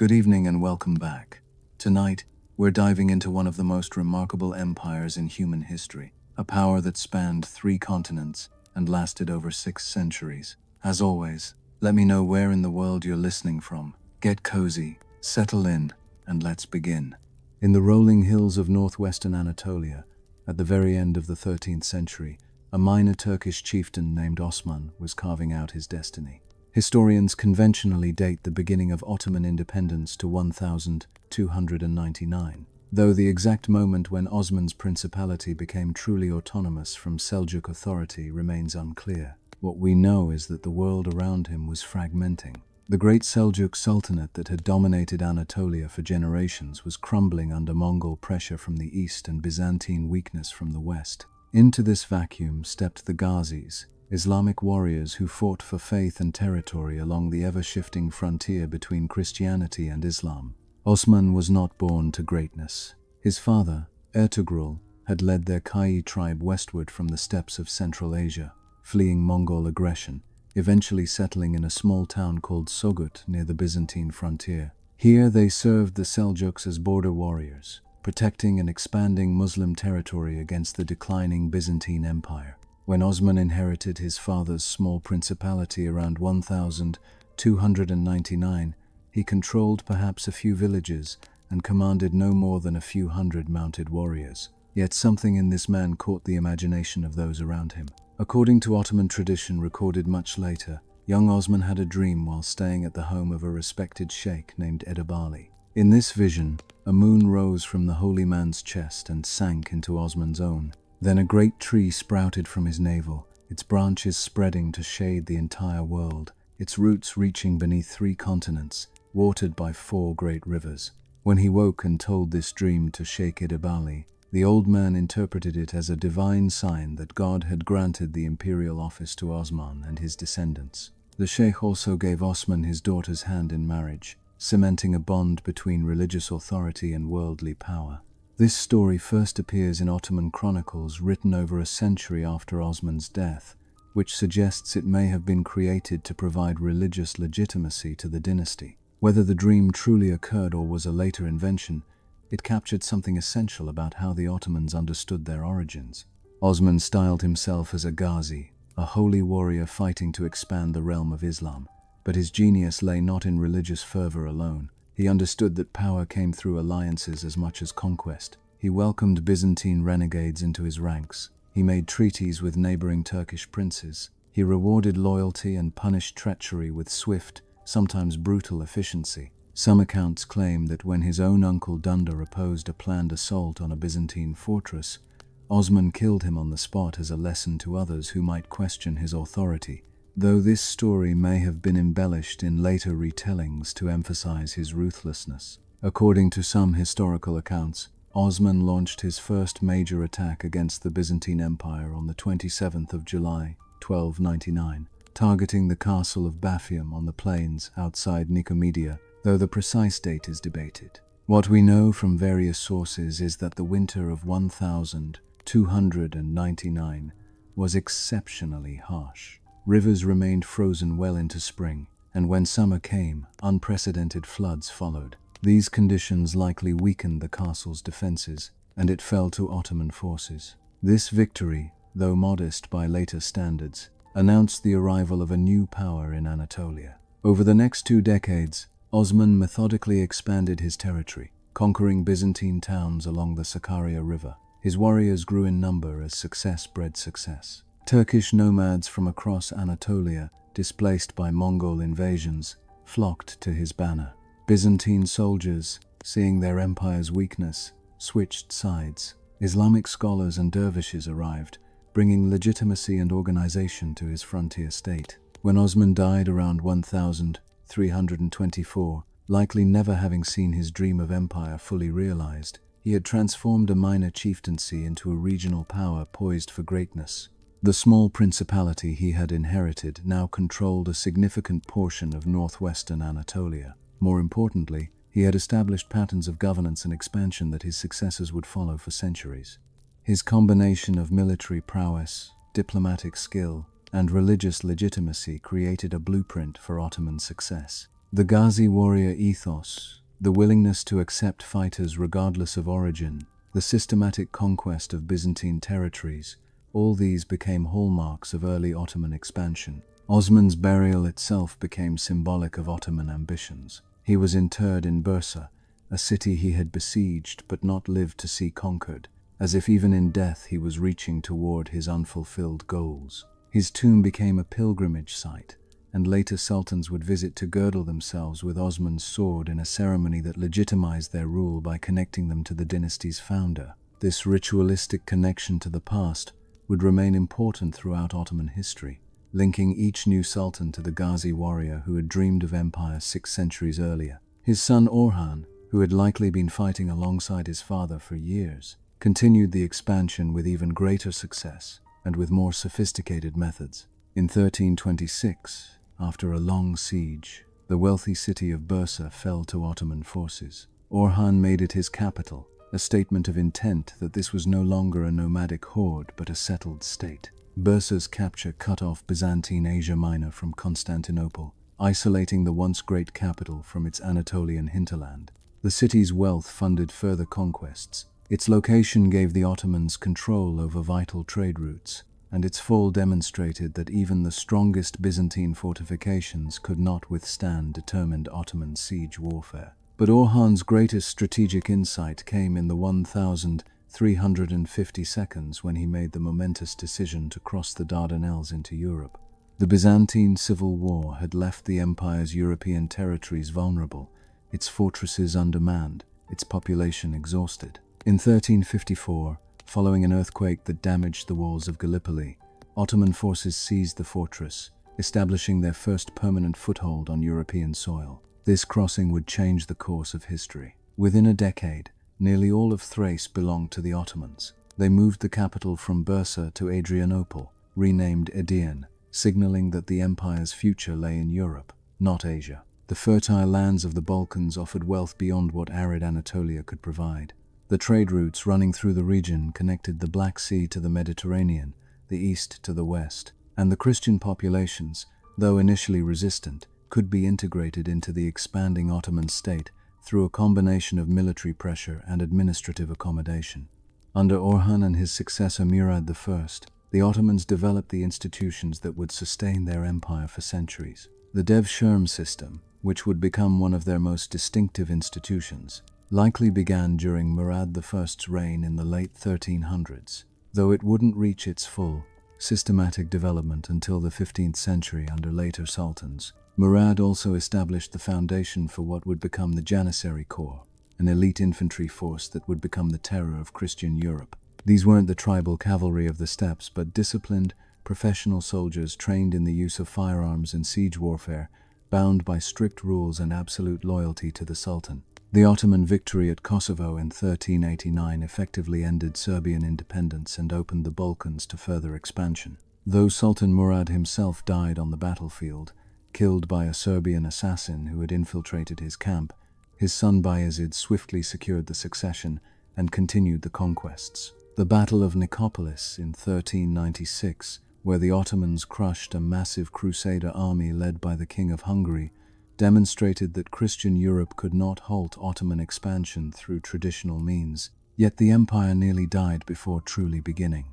Good evening and welcome back. Tonight, we're diving into one of the most remarkable empires in human history, a power that spanned 3 continents and lasted over 6 centuries. As always, let me know where in the world you're listening from. Get cozy, settle in, and let's begin. In the rolling hills of northwestern Anatolia, at the very end of the 13th century, a minor Turkish chieftain named Osman was carving out his destiny. Historians conventionally date the beginning of Ottoman independence to 1299, though the exact moment when Osman's principality became truly autonomous from Seljuk authority remains unclear. What we know is that the world around him was fragmenting. The great Seljuk Sultanate that had dominated Anatolia for generations was crumbling under Mongol pressure from the east and Byzantine weakness from the west. Into this vacuum stepped the Ghazis, Islamic warriors who fought for faith and territory along the ever-shifting frontier between Christianity and Islam. Osman was not born to greatness. His father, Ertugrul, had led their Kai tribe westward from the steppes of Central Asia, fleeing Mongol aggression, eventually settling in a small town called Sogut near the Byzantine frontier. Here they served the Seljuks as border warriors, protecting and expanding Muslim territory against the declining Byzantine Empire. When Osman inherited his father's small principality around 1299, he controlled perhaps a few villages and commanded no more than a few hundred mounted warriors. Yet something in this man caught the imagination of those around him. According to Ottoman tradition recorded much later, young Osman had a dream while staying at the home of a respected sheikh named Edebali. In this vision, a moon rose from the holy man's chest and sank into Osman's own. Then a great tree sprouted from his navel, its branches spreading to shade the entire world, its roots reaching beneath 3 continents, watered by 4 great rivers. When he woke and told this dream to Sheikh Edebali, the old man interpreted it as a divine sign that God had granted the imperial office to Osman and his descendants. The sheikh also gave Osman his daughter's hand in marriage, cementing a bond between religious authority and worldly power. This story first appears in Ottoman chronicles written over a century after Osman's death, which suggests it may have been created to provide religious legitimacy to the dynasty. Whether the dream truly occurred or was a later invention, it captured something essential about how the Ottomans understood their origins. Osman styled himself as a Ghazi, a holy warrior fighting to expand the realm of Islam, but his genius lay not in religious fervor alone. He understood that power came through alliances as much as conquest. He welcomed Byzantine renegades into his ranks. He made treaties with neighboring Turkish princes. He rewarded loyalty and punished treachery with swift, sometimes brutal efficiency. Some accounts claim that when his own uncle Dunder opposed a planned assault on a Byzantine fortress, Osman killed him on the spot as a lesson to others who might question his authority, though this story may have been embellished in later retellings to emphasize his ruthlessness. According to some historical accounts, Osman launched his first major attack against the Byzantine Empire on the 27th of July, 1299, targeting the castle of Baphium on the plains outside Nicomedia, though the precise date is debated. What we know from various sources is that the winter of 1299 was exceptionally harsh. Rivers remained frozen well into spring, and when summer came, unprecedented floods followed. These conditions likely weakened the castle's defenses, and it fell to Ottoman forces. This victory, though modest by later standards, announced the arrival of a new power in Anatolia. Over the next 2 decades, Osman methodically expanded his territory, conquering Byzantine towns along the Sakarya River. His warriors grew in number as success bred success. Turkish nomads from across Anatolia, displaced by Mongol invasions, flocked to his banner. Byzantine soldiers, seeing their empire's weakness, switched sides. Islamic scholars and dervishes arrived, bringing legitimacy and organization to his frontier state. When Osman died around 1324, likely never having seen his dream of empire fully realized, he had transformed a minor chieftaincy into a regional power poised for greatness. The small principality he had inherited now controlled a significant portion of northwestern Anatolia. More importantly, he had established patterns of governance and expansion that his successors would follow for centuries. His combination of military prowess, diplomatic skill, and religious legitimacy created a blueprint for Ottoman success. The Ghazi warrior ethos, the willingness to accept fighters regardless of origin, the systematic conquest of Byzantine territories, all these became hallmarks of early Ottoman expansion. Osman's burial itself became symbolic of Ottoman ambitions. He was interred in Bursa, a city he had besieged but not lived to see conquered, as if even in death he was reaching toward his unfulfilled goals. His tomb became a pilgrimage site, and later sultans would visit to girdle themselves with Osman's sword in a ceremony that legitimized their rule by connecting them to the dynasty's founder. This ritualistic connection to the past would remain important throughout Ottoman history, linking each new sultan to the Ghazi warrior who had dreamed of empire 6 centuries earlier. His son Orhan, who had likely been fighting alongside his father for years, continued the expansion with even greater success and with more sophisticated methods. In 1326, after a long siege, the wealthy city of Bursa fell to Ottoman forces. Orhan made it his capital, a statement of intent that this was no longer a nomadic horde but a settled state. Bursa's capture cut off Byzantine Asia Minor from Constantinople, isolating the once great capital from its Anatolian hinterland. The city's wealth funded further conquests. Its location gave the Ottomans control over vital trade routes, and its fall demonstrated that even the strongest Byzantine fortifications could not withstand determined Ottoman siege warfare. But Orhan's greatest strategic insight came in the 1,350 seconds when he made the momentous decision to cross the Dardanelles into Europe. The Byzantine civil war had left the empire's European territories vulnerable, its fortresses undermanned, its population exhausted. In 1354, following an earthquake that damaged the walls of Gallipoli, Ottoman forces seized the fortress, establishing their first permanent foothold on European soil. This crossing would change the course of history. Within a decade, nearly all of Thrace belonged to the Ottomans. They moved the capital from Bursa to Adrianople, renamed Edirne, signaling that the empire's future lay in Europe, not Asia. The fertile lands of the Balkans offered wealth beyond what arid Anatolia could provide. The trade routes running through the region connected the Black Sea to the Mediterranean, the east to the west, and the Christian populations, though initially resistant, could be integrated into the expanding Ottoman state through a combination of military pressure and administrative accommodation. Under Orhan and his successor Murad I, the Ottomans developed the institutions that would sustain their empire for centuries. The Devshirme system, which would become one of their most distinctive institutions, likely began during Murad I's reign in the late 1300s, though it wouldn't reach its full, systematic development until the 15th century under later sultans. Murad also established the foundation for what would become the Janissary Corps, an elite infantry force that would become the terror of Christian Europe. These weren't the tribal cavalry of the steppes, but disciplined, professional soldiers trained in the use of firearms and siege warfare, bound by strict rules and absolute loyalty to the Sultan. The Ottoman victory at Kosovo in 1389 effectively ended Serbian independence and opened the Balkans to further expansion. Though Sultan Murad himself died on the battlefield, killed by a Serbian assassin who had infiltrated his camp, his son Bayezid swiftly secured the succession and continued the conquests. The Battle of Nicopolis in 1396, where the Ottomans crushed a massive crusader army led by the King of Hungary, demonstrated that Christian Europe could not halt Ottoman expansion through traditional means, yet the empire nearly died before truly beginning.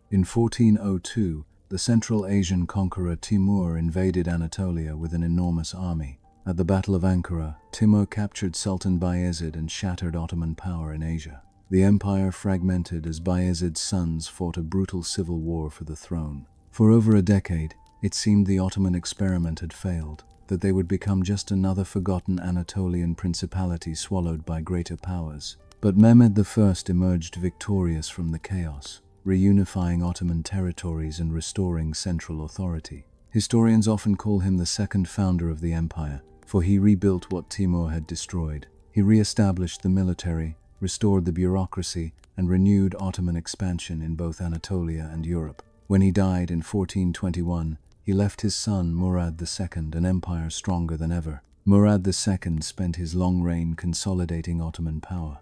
In 1402, the Central Asian conqueror Timur invaded Anatolia with an enormous army. At the Battle of Ankara, Timur captured Sultan Bayezid and shattered Ottoman power in Asia. The empire fragmented as Bayezid's sons fought a brutal civil war for the throne. For over a decade, it seemed the Ottoman experiment had failed, that they would become just another forgotten Anatolian principality swallowed by greater powers. But Mehmed I emerged victorious from the chaos, reunifying Ottoman territories and restoring central authority. Historians often call him the second founder of the empire, for he rebuilt what Timur had destroyed. He re-established the military, restored the bureaucracy, and renewed Ottoman expansion in both Anatolia and Europe. When he died in 1421, he left his son Murad II an empire stronger than ever. Murad II spent his long reign consolidating Ottoman power,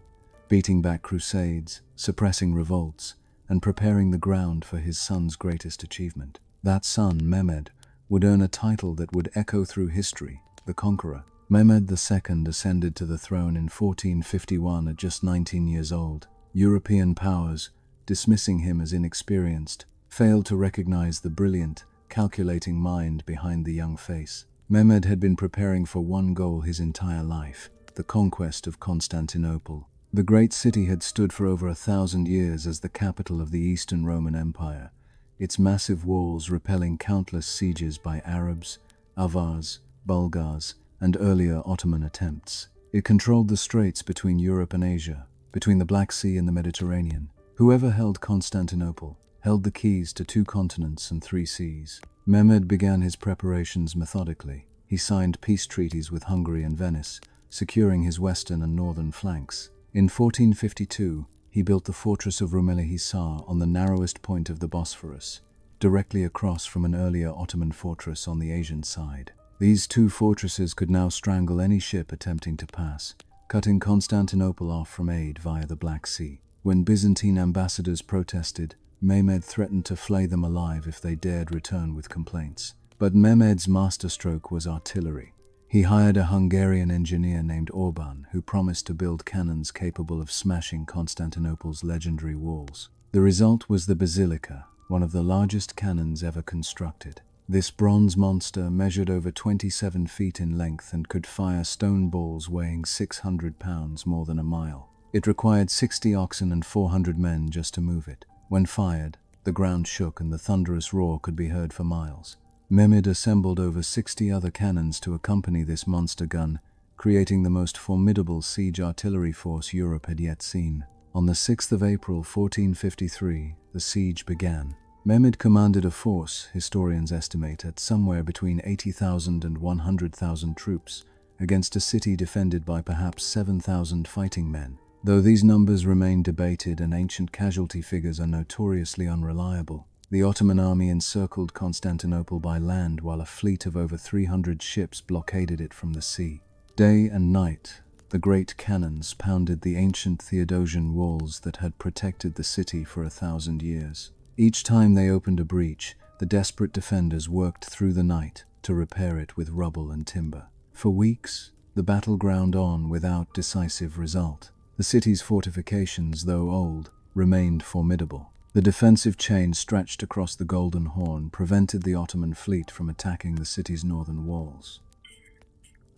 beating back crusades, suppressing revolts, and preparing the ground for his son's greatest achievement. That son, Mehmed, would earn a title that would echo through history, the Conqueror. Mehmed II ascended to the throne in 1451 at just 19 years old. European powers, dismissing him as inexperienced, failed to recognize the brilliant, calculating mind behind the young face. Mehmed had been preparing for one goal his entire life: the conquest of Constantinople. The great city had stood for over 1,000 years as the capital of the Eastern Roman Empire, its massive walls repelling countless sieges by Arabs, Avars, Bulgars, and earlier Ottoman attempts. It controlled the straits between Europe and Asia, between the Black Sea and the Mediterranean. Whoever held Constantinople held the keys to 2 continents and 3 seas. Mehmed began his preparations methodically. He signed peace treaties with Hungary and Venice, securing his western and northern flanks. In 1452, he built the fortress of Rumeli Hisar on the narrowest point of the Bosphorus, directly across from an earlier Ottoman fortress on the Asian side. These 2 fortresses could now strangle any ship attempting to pass, cutting Constantinople off from aid via the Black Sea. When Byzantine ambassadors protested, Mehmed threatened to flay them alive if they dared return with complaints. But Mehmed's masterstroke was artillery. He hired a Hungarian engineer named Orban, who promised to build cannons capable of smashing Constantinople's legendary walls. The result was the Basilica, one of the largest cannons ever constructed. This bronze monster measured over 27 feet in length and could fire stone balls weighing 600 pounds, more than a mile. It required 60 oxen and 400 men just to move it. When fired, the ground shook and the thunderous roar could be heard for miles. Mehmed assembled over 60 other cannons to accompany this monster gun, creating the most formidable siege artillery force Europe had yet seen. On the 6th of April 1453, the siege began. Mehmed commanded a force, historians estimate, at somewhere between 80,000 and 100,000 troops, against a city defended by perhaps 7,000 fighting men. Though these numbers remain debated and ancient casualty figures are notoriously unreliable, the Ottoman army encircled Constantinople by land while a fleet of over 300 ships blockaded it from the sea. Day and night, the great cannons pounded the ancient Theodosian walls that had protected the city for 1,000 years. Each time they opened a breach, the desperate defenders worked through the night to repair it with rubble and timber. For weeks, the battle ground on without decisive result. The city's fortifications, though old, remained formidable. The defensive chain stretched across the Golden Horn prevented the Ottoman fleet from attacking the city's northern walls.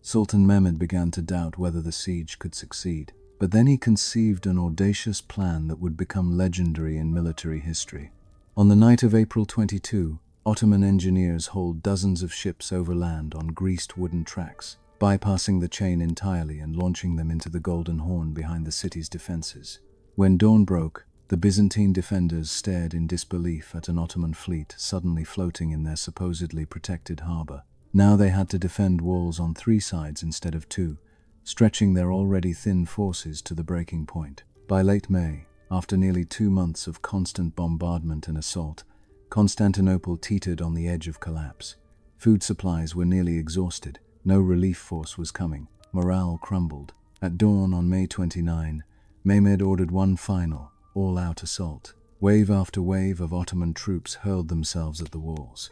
Sultan Mehmed began to doubt whether the siege could succeed, but then he conceived an audacious plan that would become legendary in military history. On the night of April 22, Ottoman engineers hauled dozens of ships overland on greased wooden tracks, bypassing the chain entirely and launching them into the Golden Horn behind the city's defenses. When dawn broke, the Byzantine defenders stared in disbelief at an Ottoman fleet suddenly floating in their supposedly protected harbor. Now they had to defend walls on 3 sides instead of 2, stretching their already thin forces to the breaking point. By late May, after nearly 2 months of constant bombardment and assault, Constantinople teetered on the edge of collapse. Food supplies were nearly exhausted. No relief force was coming. Morale crumbled. At dawn on May 29, Mehmed ordered one final, all-out assault. Wave after wave of Ottoman troops hurled themselves at the walls.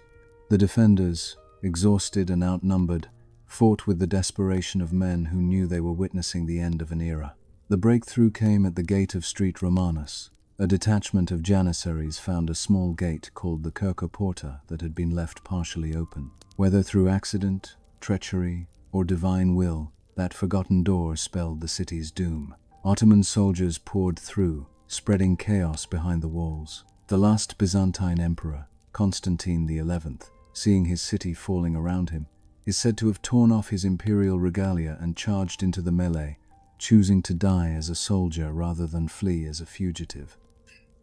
The defenders, exhausted and outnumbered, fought with the desperation of men who knew they were witnessing the end of an era. The breakthrough came at the gate of Street Romanus. A detachment of Janissaries found a small gate called the Kirka Porta that had been left partially open. Whether through accident, treachery, or divine will, that forgotten door spelled the city's doom. Ottoman soldiers poured through, spreading chaos behind the walls. The last Byzantine emperor, Constantine XI, seeing his city falling around him, is said to have torn off his imperial regalia and charged into the melee, choosing to die as a soldier rather than flee as a fugitive.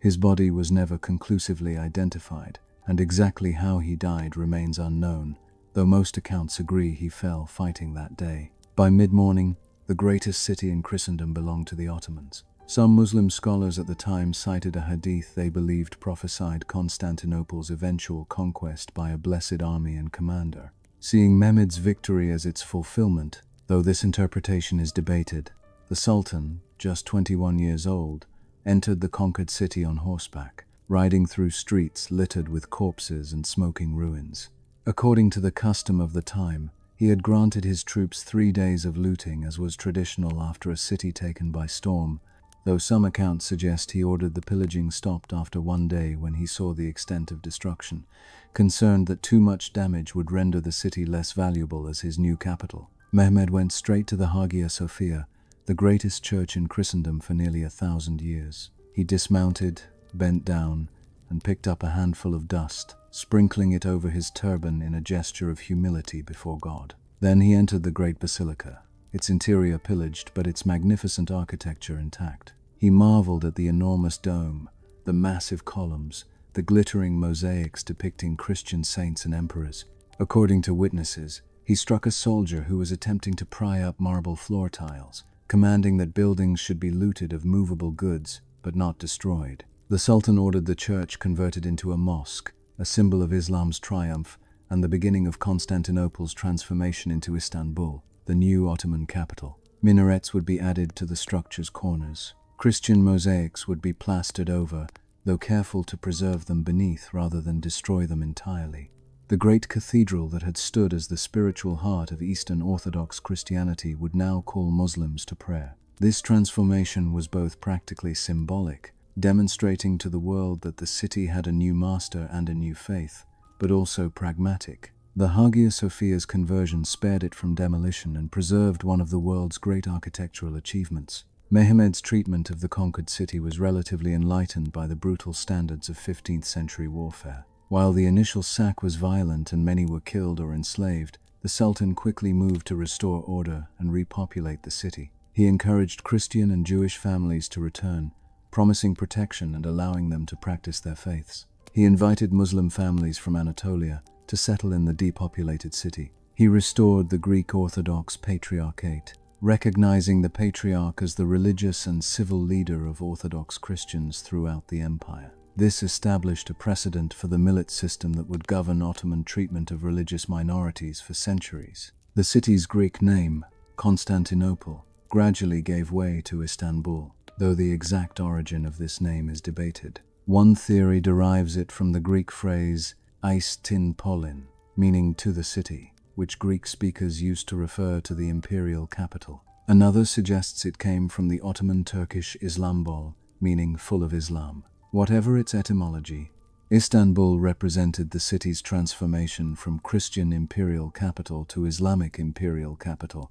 His body was never conclusively identified, and exactly how he died remains unknown, though most accounts agree he fell fighting that day. By mid-morning, the greatest city in Christendom belonged to the Ottomans. Some Muslim scholars at the time cited a hadith they believed prophesied Constantinople's eventual conquest by a blessed army and commander, seeing Mehmed's victory as its fulfillment. Though this interpretation is debated, the Sultan, just 21 years old, entered the conquered city on horseback, riding through streets littered with corpses and smoking ruins. According to the custom of the time, He had granted his troops 3 days of looting, as was traditional after a city taken by storm, though some accounts suggest he ordered the pillaging stopped after 1 day when he saw the extent of destruction, concerned that too much damage would render the city less valuable as his new capital. Mehmed went straight to the Hagia Sophia, the greatest church in Christendom for nearly 1,000 years. He dismounted, bent down, and picked up a handful of dust, sprinkling it over his turban in a gesture of humility before God. Then he entered the great basilica, its interior pillaged but its magnificent architecture intact. He marveled at the enormous dome, the massive columns, the glittering mosaics depicting Christian saints and emperors. According to witnesses, he struck a soldier who was attempting to pry up marble floor tiles, commanding that buildings should be looted of movable goods, but not destroyed. The Sultan ordered the church converted into a mosque, a symbol of Islam's triumph and the beginning of Constantinople's transformation into Istanbul, the new Ottoman capital. Minarets would be added to the structure's corners. Christian mosaics would be plastered over, though careful to preserve them beneath rather than destroy them entirely. The great cathedral that had stood as the spiritual heart of Eastern Orthodox Christianity would now call Muslims to prayer. This transformation was both practically symbolic, demonstrating to the world that the city had a new master and a new faith, but also pragmatic. The Hagia Sophia's conversion spared it from demolition and preserved one of the world's great architectural achievements. Mehmed's treatment of the conquered city was relatively enlightened by the brutal standards of 15th century warfare. While the initial sack was violent and many were killed or enslaved, the Sultan quickly moved to restore order and repopulate the city. He encouraged Christian and Jewish families to return, promising protection and allowing them to practice their faiths. He invited Muslim families from Anatolia to settle in the depopulated city. He restored the Greek Orthodox Patriarchate, recognizing the Patriarch as the religious and civil leader of Orthodox Christians throughout the empire. This established a precedent for the millet system that would govern Ottoman treatment of religious minorities for centuries. The city's Greek name, Constantinople, gradually gave way to Istanbul, though the exact origin of this name is debated. One theory derives it from the Greek phrase "eis tin polin," meaning "to the city," which Greek speakers used to refer to the imperial capital. Another suggests it came from the Ottoman Turkish Islambol, meaning "full of Islam." Whatever its etymology, Istanbul represented the city's transformation from Christian imperial capital to Islamic imperial capital,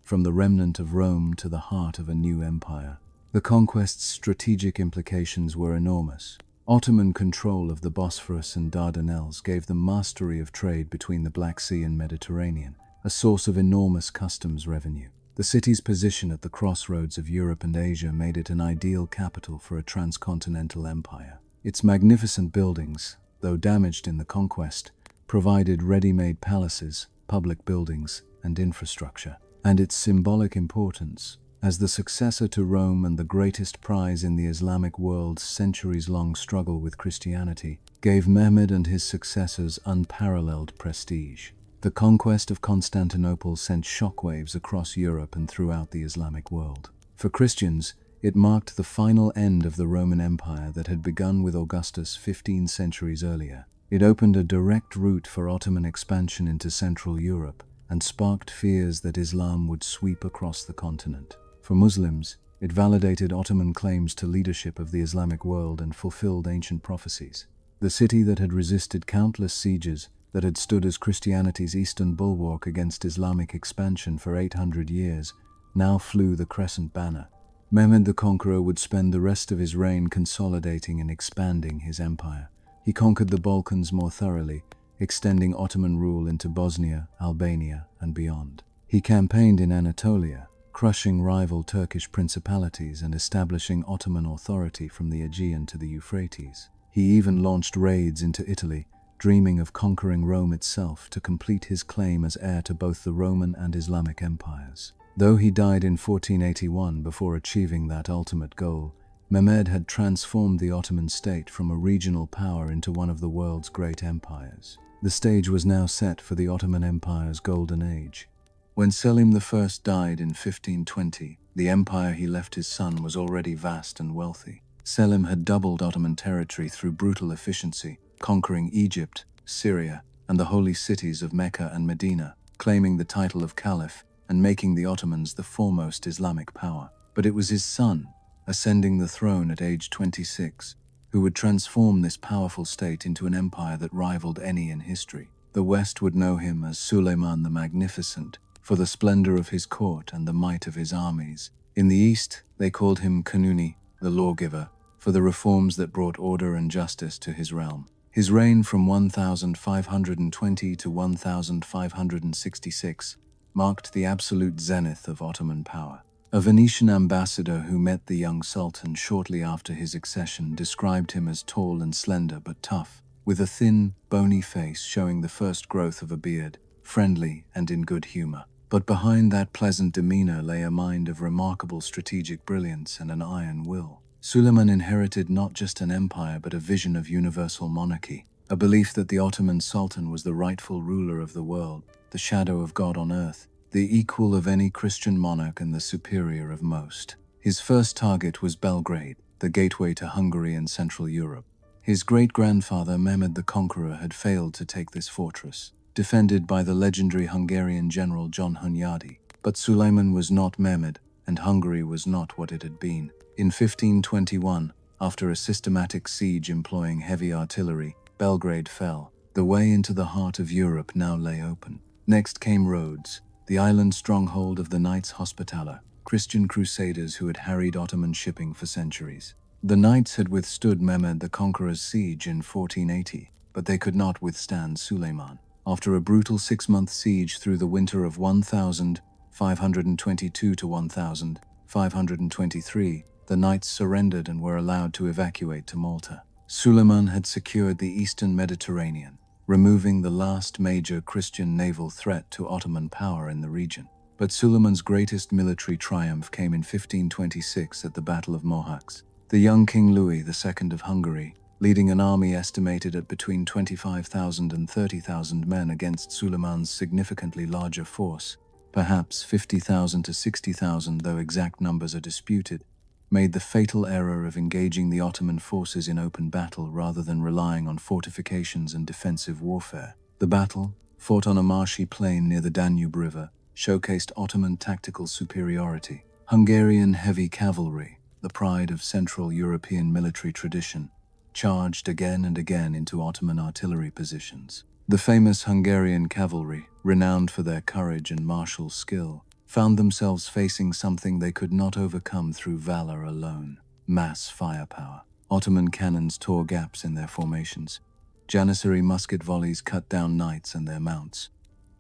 from the remnant of Rome to the heart of a new empire. The conquest's strategic implications were enormous. Ottoman control of the Bosphorus and Dardanelles gave them mastery of trade between the Black Sea and Mediterranean, a source of enormous customs revenue. The city's position at the crossroads of Europe and Asia made it an ideal capital for a transcontinental empire. Its magnificent buildings, though damaged in the conquest, provided ready-made palaces, public buildings, and infrastructure. And its symbolic importance, as the successor to Rome and the greatest prize in the Islamic world's centuries-long struggle with Christianity, gave Mehmed and his successors unparalleled prestige. The conquest of Constantinople sent shockwaves across Europe and throughout the Islamic world. For Christians, it marked the final end of the Roman Empire that had begun with Augustus 15 centuries earlier. It opened a direct route for Ottoman expansion into Central Europe and sparked fears that Islam would sweep across the continent. For Muslims, it validated Ottoman claims to leadership of the Islamic world and fulfilled ancient prophecies. The city that had resisted countless sieges, that had stood as Christianity's eastern bulwark against Islamic expansion for 800 years, now flew the crescent banner. Mehmed the Conqueror would spend the rest of his reign consolidating and expanding his empire. He conquered the Balkans more thoroughly, extending Ottoman rule into Bosnia, Albania, and beyond. He campaigned in Anatolia, crushing rival Turkish principalities and establishing Ottoman authority from the Aegean to the Euphrates. He even launched raids into Italy, dreaming of conquering Rome itself to complete his claim as heir to both the Roman and Islamic empires. Though he died in 1481 before achieving that ultimate goal, Mehmed had transformed the Ottoman state from a regional power into one of the world's great empires. The stage was now set for the Ottoman Empire's golden age. When Selim I died in 1520, the empire he left his son was already vast and wealthy. Selim had doubled Ottoman territory through brutal efficiency, conquering Egypt, Syria, and the holy cities of Mecca and Medina. claiming the title of Caliph and making the Ottomans the foremost Islamic power. But it was his son, ascending the throne at age 26, who would transform this powerful state into an empire that rivaled any in history. The West would know him as Suleiman the Magnificent, for the splendor of his court and the might of his armies. In the East, they called him Kanuni, the lawgiver, for the reforms that brought order and justice to his realm. His reign from 1520 to 1566 marked the absolute zenith of Ottoman power. A Venetian ambassador who met the young sultan shortly after his accession described him as tall and slender but tough, with a thin, bony face showing the first growth of a beard, friendly and in good humor. But behind that pleasant demeanor lay a mind of remarkable strategic brilliance and an iron will. Suleiman inherited not just an empire but a vision of universal monarchy, a belief that the Ottoman Sultan was the rightful ruler of the world, the shadow of God on earth, the equal of any Christian monarch and the superior of most. His first target was Belgrade, the gateway to Hungary and Central Europe. His great-grandfather Mehmed the Conqueror had failed to take this fortress, defended by the legendary Hungarian general John Hunyadi. But Suleiman was not Mehmed, and Hungary was not what it had been. In 1521, after a systematic siege employing heavy artillery, Belgrade fell. The way into the heart of Europe now lay open. Next came Rhodes, the island stronghold of the Knights Hospitaller, Christian crusaders who had harried Ottoman shipping for centuries. The Knights had withstood Mehmed the Conqueror's siege in 1480, but they could not withstand Suleiman. After a brutal 6-month siege through the winter of 1522 to 1523, the Knights surrendered and were allowed to evacuate to Malta. Suleiman had secured the eastern Mediterranean, removing the last major Christian naval threat to Ottoman power in the region. But Suleiman's greatest military triumph came in 1526 at the Battle of Mohacs. The young King Louis II of Hungary, leading an army estimated at between 25,000 and 30,000 men against Suleiman's significantly larger force, perhaps 50,000 to 60,000 though exact numbers are disputed, made the fatal error of engaging the Ottoman forces in open battle rather than relying on fortifications and defensive warfare. The battle, fought on a marshy plain near the Danube River, showcased Ottoman tactical superiority. Hungarian heavy cavalry, the pride of Central European military tradition, charged again and again into Ottoman artillery positions. The famous Hungarian cavalry, renowned for their courage and martial skill, found themselves facing something they could not overcome through valor alone: mass firepower. Ottoman cannons tore gaps in their formations. Janissary musket volleys cut down knights and their mounts.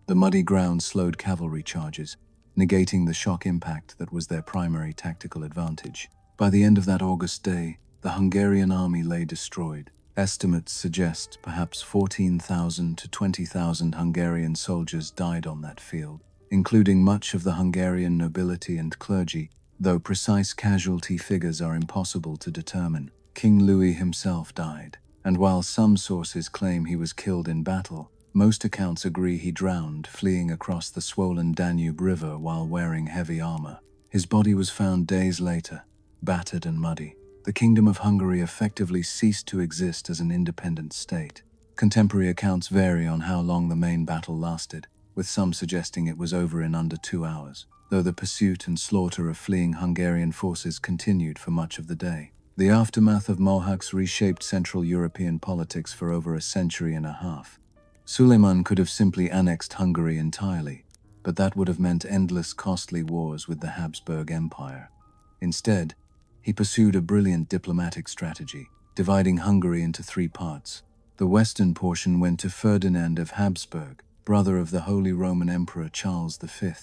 The muddy ground slowed cavalry charges, negating the shock impact that was their primary tactical advantage. By the end of that August day, the Hungarian army lay destroyed. Estimates suggest perhaps 14,000 to 20,000 Hungarian soldiers died on that field, including much of the Hungarian nobility and clergy, though precise casualty figures are impossible to determine. King Louis himself died, and while some sources claim he was killed in battle, most accounts agree he drowned fleeing across the swollen Danube River while wearing heavy armor. His body was found days later, battered and muddy. The Kingdom of Hungary effectively ceased to exist as an independent state. Contemporary accounts vary on how long the main battle lasted, with some suggesting it was over in under 2 hours, though the pursuit and slaughter of fleeing Hungarian forces continued for much of the day. The aftermath of Mohacs reshaped Central European politics for over a century and a half. Suleiman could have simply annexed Hungary entirely, but that would have meant endless costly wars with the Habsburg Empire. Instead, he pursued a brilliant diplomatic strategy, dividing Hungary into 3 parts. The western portion went to Ferdinand of Habsburg, brother of the Holy Roman Emperor Charles V.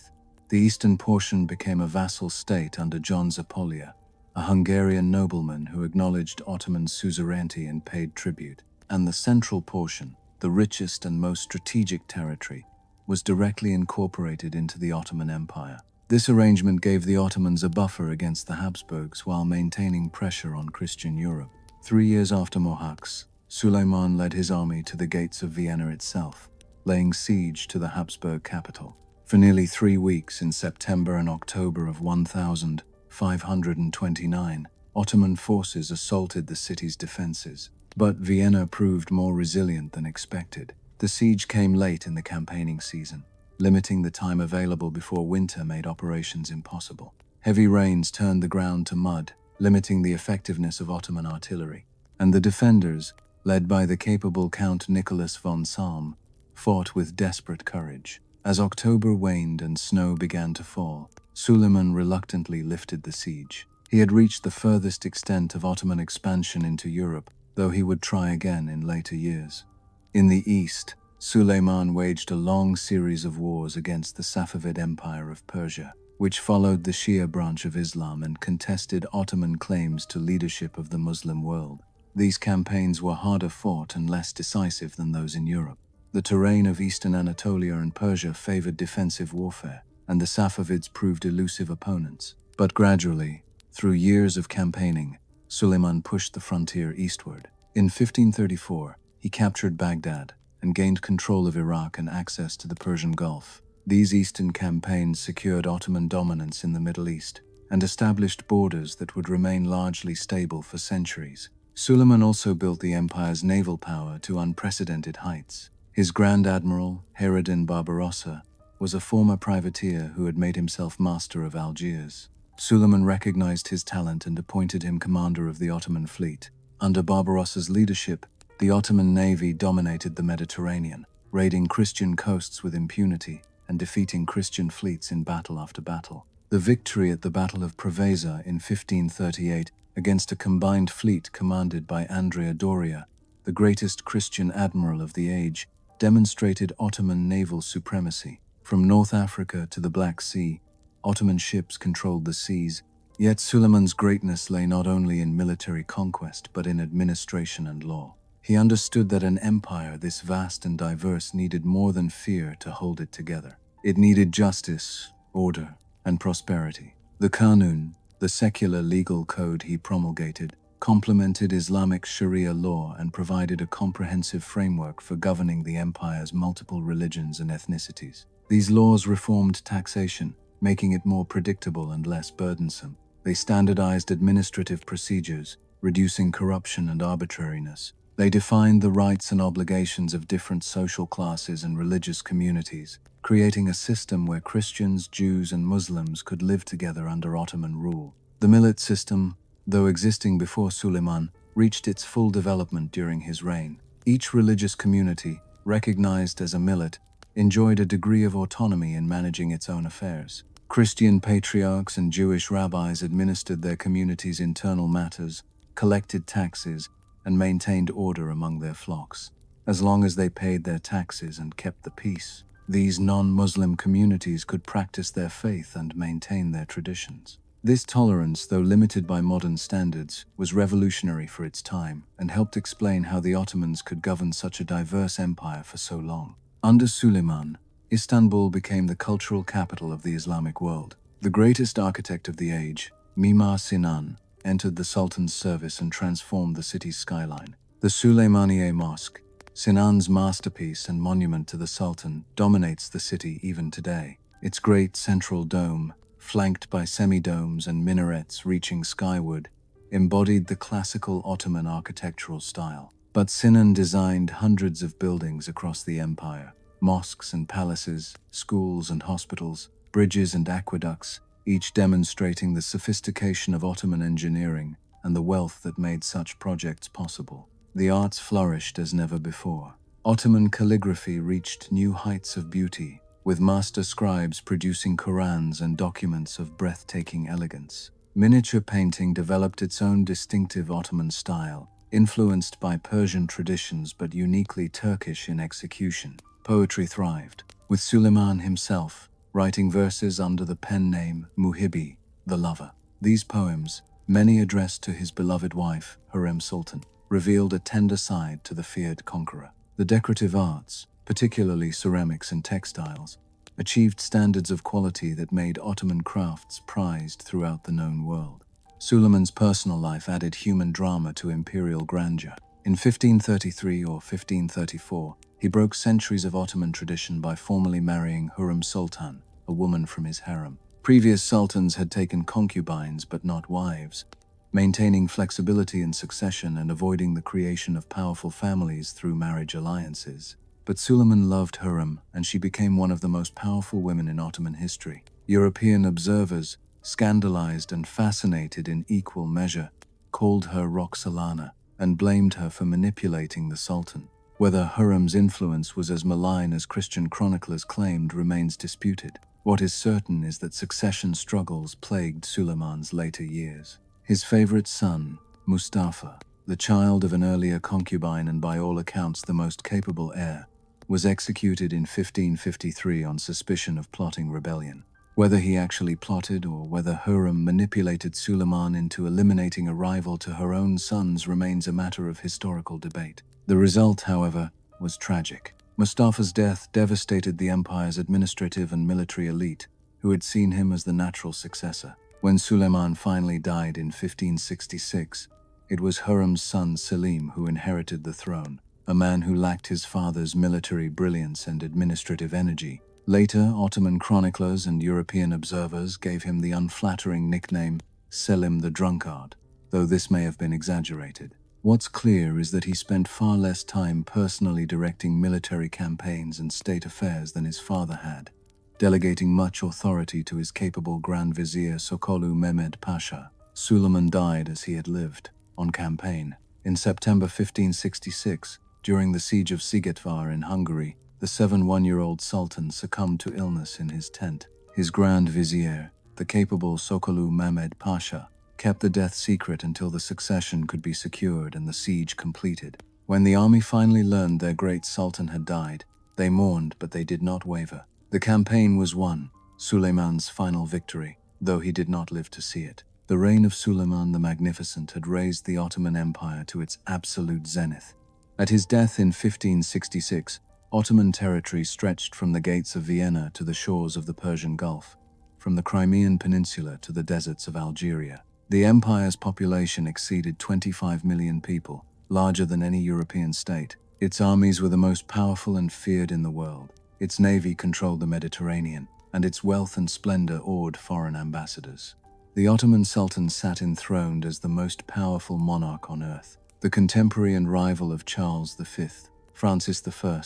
The eastern portion became a vassal state under John Zapolya, a Hungarian nobleman who acknowledged Ottoman suzerainty and paid tribute. And the central portion, the richest and most strategic territory, was directly incorporated into the Ottoman Empire. This arrangement gave the Ottomans a buffer against the Habsburgs while maintaining pressure on Christian Europe. 3 years after Mohacs, Suleiman led his army to the gates of Vienna itself, laying siege to the Habsburg capital. For nearly 3 weeks in September and October of 1529, Ottoman forces assaulted the city's defenses. But Vienna proved more resilient than expected. The siege came late in the campaigning season. limiting the time available before winter made operations impossible. Heavy rains turned the ground to mud, limiting the effectiveness of Ottoman artillery. And the defenders, led by the capable Count Nicholas von Salm, fought with desperate courage. As October waned and snow began to fall, Suleiman reluctantly lifted the siege. He had reached the furthest extent of Ottoman expansion into Europe, though he would try again in later years. In the east, Suleiman waged a long series of wars against the Safavid Empire of Persia, which followed the Shia branch of Islam and contested Ottoman claims to leadership of the Muslim world. These campaigns were harder fought and less decisive than those in Europe. The terrain of eastern Anatolia and Persia favored defensive warfare, and the Safavids proved elusive opponents. But gradually, through years of campaigning, Suleiman pushed the frontier eastward. In 1534, he captured Baghdad and gained control of Iraq and access to the Persian Gulf. These eastern campaigns secured Ottoman dominance in the Middle East and established borders that would remain largely stable for centuries. Suleiman also built the empire's naval power to unprecedented heights. His Grand Admiral, Hayreddin Barbarossa, was a former privateer who had made himself master of Algiers. Suleiman recognized his talent and appointed him commander of the Ottoman fleet. Under Barbarossa's leadership, the Ottoman navy dominated the Mediterranean, raiding Christian coasts with impunity and defeating Christian fleets in battle after battle. The victory at the Battle of Preveza in 1538 against a combined fleet commanded by Andrea Doria, the greatest Christian admiral of the age, demonstrated Ottoman naval supremacy. From North Africa to the Black Sea, Ottoman ships controlled the seas, yet Suleiman's greatness lay not only in military conquest but in administration and law. He understood that an empire this vast and diverse needed more than fear to hold it together. It needed justice, order, and prosperity. The Qanun, the secular legal code he promulgated, complemented Islamic Sharia law and provided a comprehensive framework for governing the empire's multiple religions and ethnicities. These laws reformed taxation, making it more predictable and less burdensome. They standardized administrative procedures, reducing corruption and arbitrariness. They defined the rights and obligations of different social classes and religious communities, creating a system where Christians, Jews, and Muslims could live together under Ottoman rule. The millet system, though existing before Suleiman, reached its full development during his reign. Each religious community, recognized as a millet, enjoyed a degree of autonomy in managing its own affairs. Christian patriarchs and Jewish rabbis administered their community's internal matters, collected taxes, and maintained order among their flocks. As long as they paid their taxes and kept the peace, these non-Muslim communities could practice their faith and maintain their traditions. This tolerance, though limited by modern standards, was revolutionary for its time and helped explain how the Ottomans could govern such a diverse empire for so long. Under Suleiman, Istanbul became the cultural capital of the Islamic world. The greatest architect of the age, Mimar Sinan, entered the Sultan's service and transformed the city's skyline. The Süleymaniye Mosque, Sinan's masterpiece and monument to the Sultan, dominates the city even today. Its great central dome, flanked by semi-domes and minarets reaching skyward, embodied the classical Ottoman architectural style. But Sinan designed hundreds of buildings across the empire: mosques and palaces, schools and hospitals, bridges and aqueducts, each demonstrating the sophistication of Ottoman engineering and the wealth that made such projects possible. The arts flourished as never before. Ottoman calligraphy reached new heights of beauty, with master scribes producing Qurans and documents of breathtaking elegance. Miniature painting developed its own distinctive Ottoman style, influenced by Persian traditions but uniquely Turkish in execution. Poetry thrived, with Suleiman himself writing verses under the pen name Muhibbi, the lover. These poems, many addressed to his beloved wife, Hürrem Sultan, revealed a tender side to the feared conqueror. The decorative arts, particularly ceramics and textiles, achieved standards of quality that made Ottoman crafts prized throughout the known world. Suleiman's personal life added human drama to imperial grandeur. In 1533 or 1534, he broke centuries of Ottoman tradition by formally marrying Hürrem Sultan, a woman from his harem. Previous sultans had taken concubines but not wives, maintaining flexibility in succession and avoiding the creation of powerful families through marriage alliances. But Suleiman loved Hurrem, and she became one of the most powerful women in Ottoman history. European observers, scandalized and fascinated in equal measure, called her Roxolana and blamed her for manipulating the Sultan. Whether Hurrem's influence was as malign as Christian chroniclers claimed remains disputed. What is certain is that succession struggles plagued Suleiman's later years. His favorite son, Mustafa, the child of an earlier concubine and by all accounts the most capable heir, was executed in 1553 on suspicion of plotting rebellion. Whether he actually plotted or whether Hurrem manipulated Suleiman into eliminating a rival to her own sons remains a matter of historical debate. The result, however, was tragic. Mustafa's death devastated the empire's administrative and military elite, who had seen him as the natural successor. When Suleiman finally died in 1566, it was Hurrem's son Selim who inherited the throne, a man who lacked his father's military brilliance and administrative energy. Later, Ottoman chroniclers and European observers gave him the unflattering nickname Selim the Drunkard, though this may have been exaggerated. What's clear is that he spent far less time personally directing military campaigns and state affairs than his father had, delegating much authority to his capable Grand Vizier Sokolu Mehmed Pasha. Suleiman died as he had lived, on campaign. In September 1566, during the siege of Szigetvar in Hungary, the 71-year-old Sultan succumbed to illness in his tent. His Grand Vizier, the capable Sokolu Mehmed Pasha, kept the death secret until the succession could be secured and the siege completed. When the army finally learned their great Sultan had died, they mourned, but they did not waver. The campaign was won, Suleiman's final victory, though he did not live to see it. The reign of Suleiman the Magnificent had raised the Ottoman Empire to its absolute zenith. At his death in 1566, Ottoman territory stretched from the gates of Vienna to the shores of the Persian Gulf, from the Crimean Peninsula to the deserts of Algeria. The empire's population exceeded 25 million people, larger than any European state. Its armies were the most powerful and feared in the world. Its navy controlled the Mediterranean, and its wealth and splendor awed foreign ambassadors. The Ottoman Sultan sat enthroned as the most powerful monarch on earth, the contemporary and rival of Charles V, Francis I,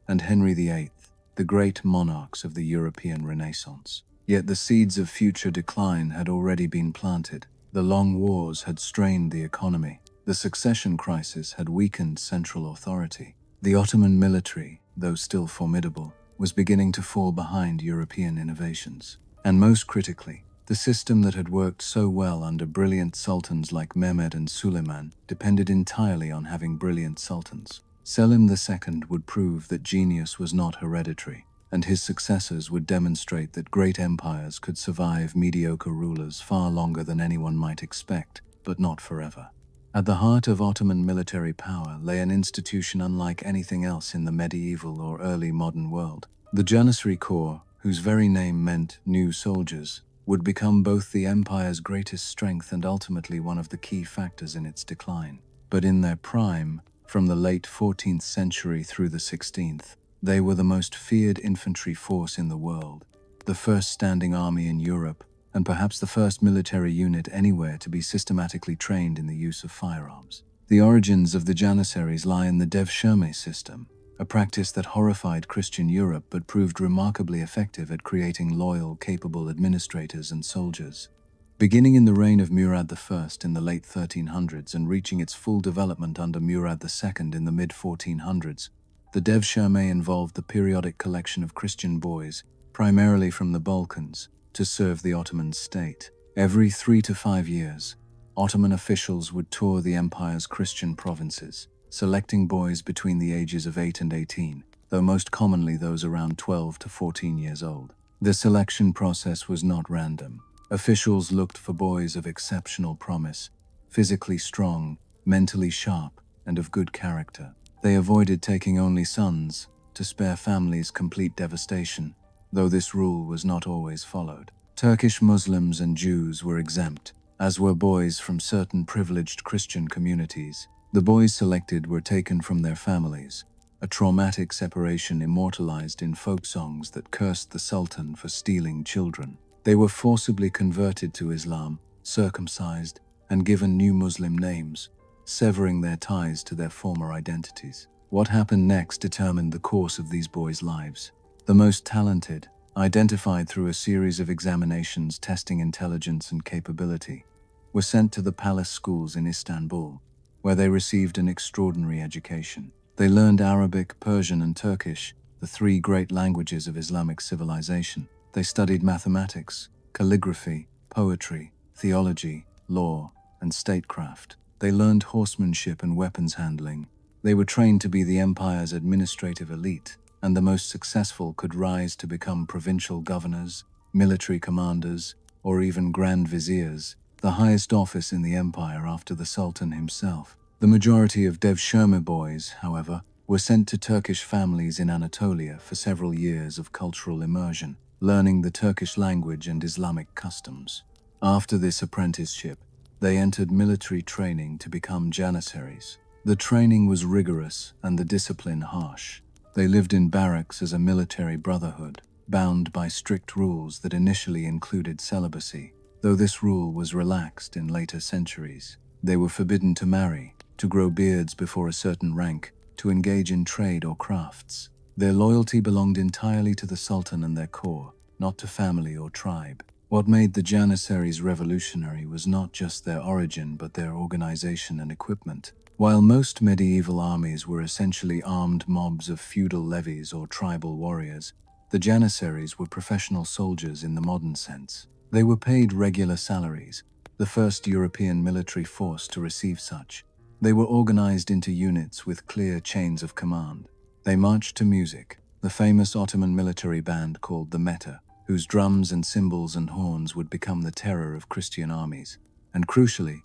and Henry VIII, the great monarchs of the European Renaissance. Yet the seeds of future decline had already been planted. The long wars had strained the economy. The succession crisis had weakened central authority. The Ottoman military, though still formidable, was beginning to fall behind European innovations. And most critically, the system that had worked so well under brilliant sultans like Mehmed and Suleiman depended entirely on having brilliant sultans. Selim II would prove that genius was not hereditary, and his successors would demonstrate that great empires could survive mediocre rulers far longer than anyone might expect, but not forever. At the heart of Ottoman military power lay an institution unlike anything else in the medieval or early modern world. The Janissary Corps, whose very name meant new soldiers, would become both the empire's greatest strength and ultimately one of the key factors in its decline. But in their prime, from the late 14th century through the 16th, they were the most feared infantry force in the world, the first standing army in Europe, and perhaps the first military unit anywhere to be systematically trained in the use of firearms. The origins of the Janissaries lie in the Devshirme system, a practice that horrified Christian Europe but proved remarkably effective at creating loyal, capable administrators and soldiers. Beginning in the reign of Murad I in the late 1300s and reaching its full development under Murad II in the mid-1400s, the Devshirme involved the periodic collection of Christian boys, primarily from the Balkans, to serve the Ottoman state. Every 3 to 5 years, Ottoman officials would tour the empire's Christian provinces, selecting boys between the ages of 8 and 18, though most commonly those around 12 to 14 years old. The selection process was not random. Officials looked for boys of exceptional promise, physically strong, mentally sharp, and of good character. They avoided taking only sons, to spare families complete devastation, though this rule was not always followed. Turkish Muslims and Jews were exempt, as were boys from certain privileged Christian communities. The boys selected were taken from their families, a traumatic separation immortalized in folk songs that cursed the Sultan for stealing children. They were forcibly converted to Islam, circumcised, and given new Muslim names, severing their ties to their former identities. What happened next determined the course of these boys' lives. The most talented, identified through a series of examinations testing intelligence and capability, were sent to the palace schools in Istanbul, where they received an extraordinary education. They learned Arabic, Persian, and Turkish, the three great languages of Islamic civilization. They studied mathematics, calligraphy, poetry, theology, law, and statecraft. They learned horsemanship and weapons handling. They were trained to be the empire's administrative elite, and the most successful could rise to become provincial governors, military commanders, or even grand viziers, the highest office in the empire after the sultan himself. The majority of Devshirme boys, however, were sent to Turkish families in Anatolia for several years of cultural immersion, learning the Turkish language and Islamic customs. After this apprenticeship, they entered military training to become Janissaries. The training was rigorous and the discipline harsh. They lived in barracks as a military brotherhood, bound by strict rules that initially included celibacy, though this rule was relaxed in later centuries. They were forbidden to marry, to grow beards before a certain rank, to engage in trade or crafts. Their loyalty belonged entirely to the Sultan and their corps, not to family or tribe. What made the Janissaries revolutionary was not just their origin but their organization and equipment. While most medieval armies were essentially armed mobs of feudal levies or tribal warriors, the Janissaries were professional soldiers in the modern sense. They were paid regular salaries, the first European military force to receive such. They were organized into units with clear chains of command. They marched to music, the famous Ottoman military band called the Meta, whose drums and cymbals and horns would become the terror of Christian armies. And crucially,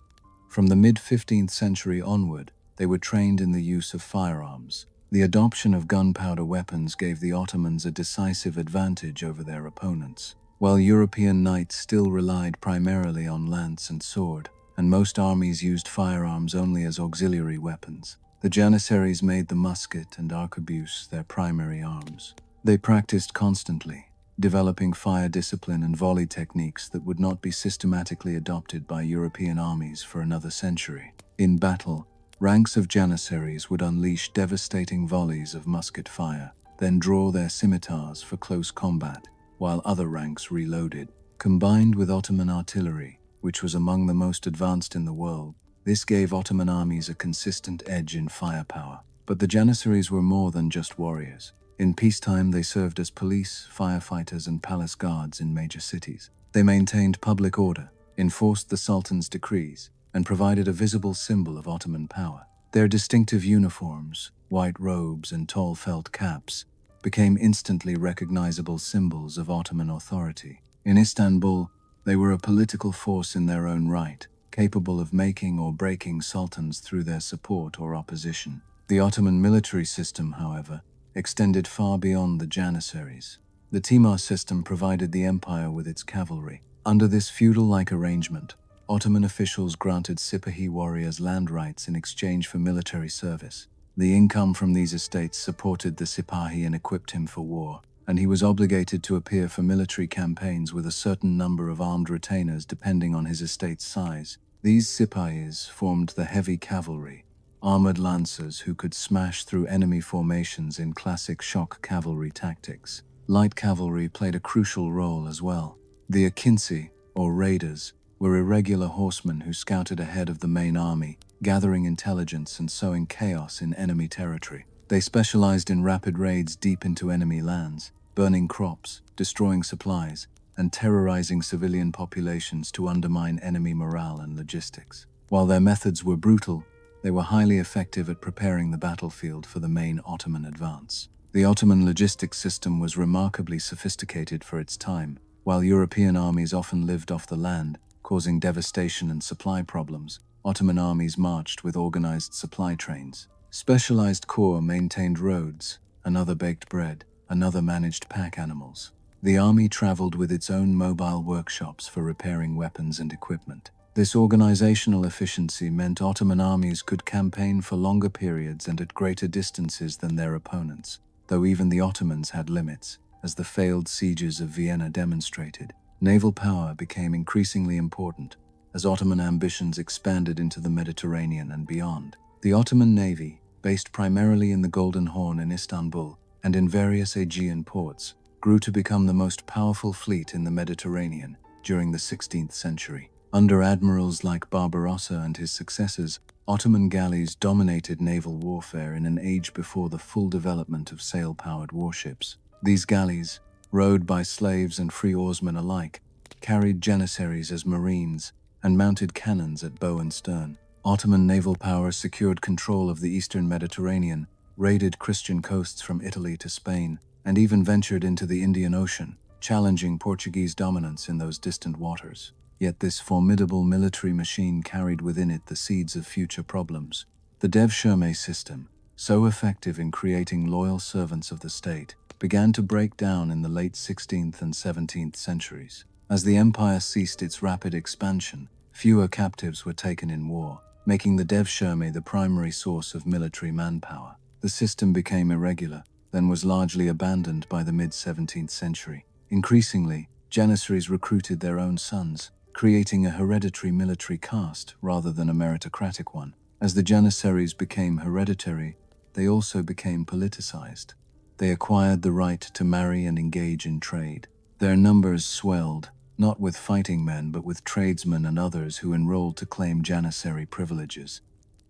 from the mid-15th century onward, they were trained in the use of firearms. The adoption of gunpowder weapons gave the Ottomans a decisive advantage over their opponents. While European knights still relied primarily on lance and sword, and most armies used firearms only as auxiliary weapons, the Janissaries made the musket and arquebuse their primary arms. They practiced constantly, developing fire discipline and volley techniques that would not be systematically adopted by European armies for another century. In battle, ranks of Janissaries would unleash devastating volleys of musket fire, then draw their scimitars for close combat, while other ranks reloaded. Combined with Ottoman artillery, which was among the most advanced in the world, this gave Ottoman armies a consistent edge in firepower. But the Janissaries were more than just warriors. In peacetime, they served as police, firefighters, and palace guards in major cities. They maintained public order, enforced the Sultan's decrees, and provided a visible symbol of Ottoman power. Their distinctive uniforms, white robes and tall felt caps, became instantly recognizable symbols of Ottoman authority. In Istanbul, they were a political force in their own right, capable of making or breaking sultans through their support or opposition. The Ottoman military system, however, extended far beyond the Janissaries. The Timar system provided the empire with its cavalry. Under this feudal-like arrangement, Ottoman officials granted Sipahi warriors land rights in exchange for military service. The income from these estates supported the Sipahi and equipped him for war, and he was obligated to appear for military campaigns with a certain number of armed retainers depending on his estate's size. These Sipahis formed the heavy cavalry, armored lancers who could smash through enemy formations in classic shock cavalry tactics. Light cavalry played a crucial role as well. The Akinci, or raiders, were irregular horsemen who scouted ahead of the main army, gathering intelligence and sowing chaos in enemy territory. They specialized in rapid raids deep into enemy lands, burning crops, destroying supplies, and terrorizing civilian populations to undermine enemy morale and logistics. While their methods were brutal, they were highly effective at preparing the battlefield for the main Ottoman advance. The Ottoman logistics system was remarkably sophisticated for its time. While European armies often lived off the land, causing devastation and supply problems, Ottoman armies marched with organized supply trains. Specialized corps maintained roads, another baked bread, another managed pack animals. The army traveled with its own mobile workshops for repairing weapons and equipment. This organizational efficiency meant Ottoman armies could campaign for longer periods and at greater distances than their opponents, though even the Ottomans had limits, as the failed sieges of Vienna demonstrated. Naval power became increasingly important as Ottoman ambitions expanded into the Mediterranean and beyond. The Ottoman navy, based primarily in the Golden Horn in Istanbul and in various Aegean ports, grew to become the most powerful fleet in the Mediterranean during the 16th century. Under admirals like Barbarossa and his successors, Ottoman galleys dominated naval warfare in an age before the full development of sail-powered warships. These galleys, rowed by slaves and free oarsmen alike, carried Janissaries as marines and mounted cannons at bow and stern. Ottoman naval power secured control of the eastern Mediterranean, raided Christian coasts from Italy to Spain, and even ventured into the Indian Ocean, challenging Portuguese dominance in those distant waters. Yet this formidable military machine carried within it the seeds of future problems. The devshirme system, so effective in creating loyal servants of the state, began to break down in the late 16th and 17th centuries. As the empire ceased its rapid expansion, fewer captives were taken in war, making the devshirme the primary source of military manpower. The system became irregular, then was largely abandoned by the mid-17th century. Increasingly, Janissaries recruited their own sons, creating a hereditary military caste rather than a meritocratic one. As the Janissaries became hereditary, they also became politicized. They acquired the right to marry and engage in trade. Their numbers swelled, not with fighting men but with tradesmen and others who enrolled to claim Janissary privileges,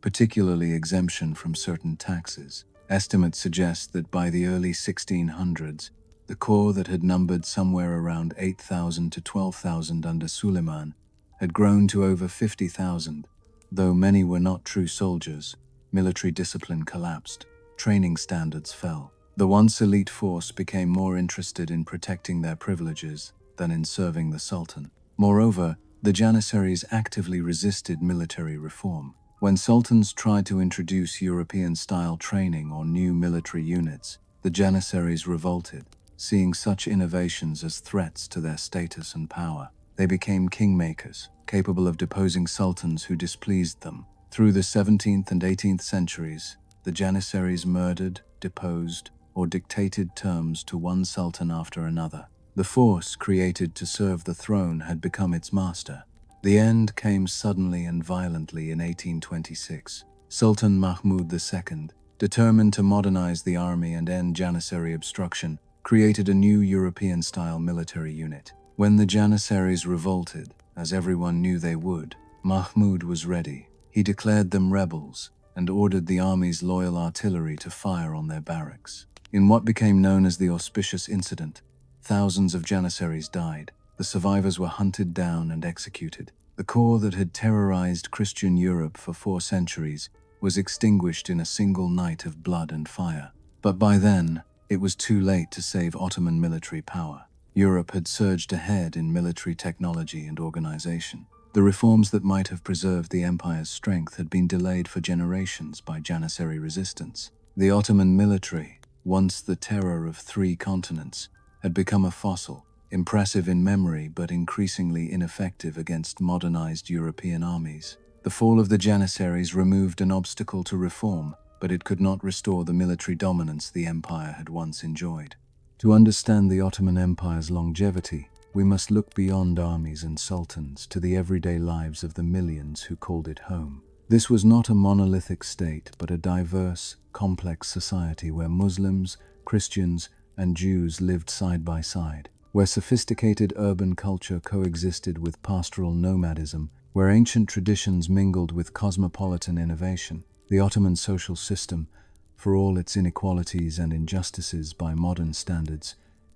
particularly exemption from certain taxes. Estimates suggest that by the early 1600s, the corps that had numbered somewhere around 8,000 to 12,000 under Suleiman had grown to over 50,000. Though many were not true soldiers, military discipline collapsed, training standards fell. The once elite force became more interested in protecting their privileges than in serving the Sultan. Moreover, the Janissaries actively resisted military reform. When sultans tried to introduce European-style training or new military units, the Janissaries revolted, seeing such innovations as threats to their status and power. They became kingmakers, capable of deposing sultans who displeased them. Through the 17th and 18th centuries, the Janissaries murdered, deposed, or dictated terms to one sultan after another. The force created to serve the throne had become its master. The end came suddenly and violently in 1826. Sultan Mahmud II, determined to modernize the army and end Janissary obstruction, created a new European-style military unit. When the Janissaries revolted, as everyone knew they would, Mahmud was ready. He declared them rebels and ordered the army's loyal artillery to fire on their barracks. In what became known as the Auspicious Incident, thousands of Janissaries died. The survivors were hunted down and executed. The corps that had terrorized Christian Europe for 4 centuries was extinguished in a single night of blood and fire. But by then, it was too late to save Ottoman military power. Europe had surged ahead in military technology and organization. The reforms that might have preserved the empire's strength had been delayed for generations by Janissary resistance. The Ottoman military, once the terror of 3 continents, had become a fossil, impressive in memory but increasingly ineffective against modernized European armies. The fall of the Janissaries removed an obstacle to reform, but it could not restore the military dominance the empire had once enjoyed. To understand the Ottoman Empire's longevity, we must look beyond armies and sultans to the everyday lives of the millions who called it home. This was not a monolithic state, but a diverse, complex society where Muslims, Christians, and Jews lived side by side, where sophisticated urban culture coexisted with pastoral nomadism, where ancient traditions mingled with cosmopolitan innovation. The Ottoman social system, for all its inequalities and injustices by modern standards,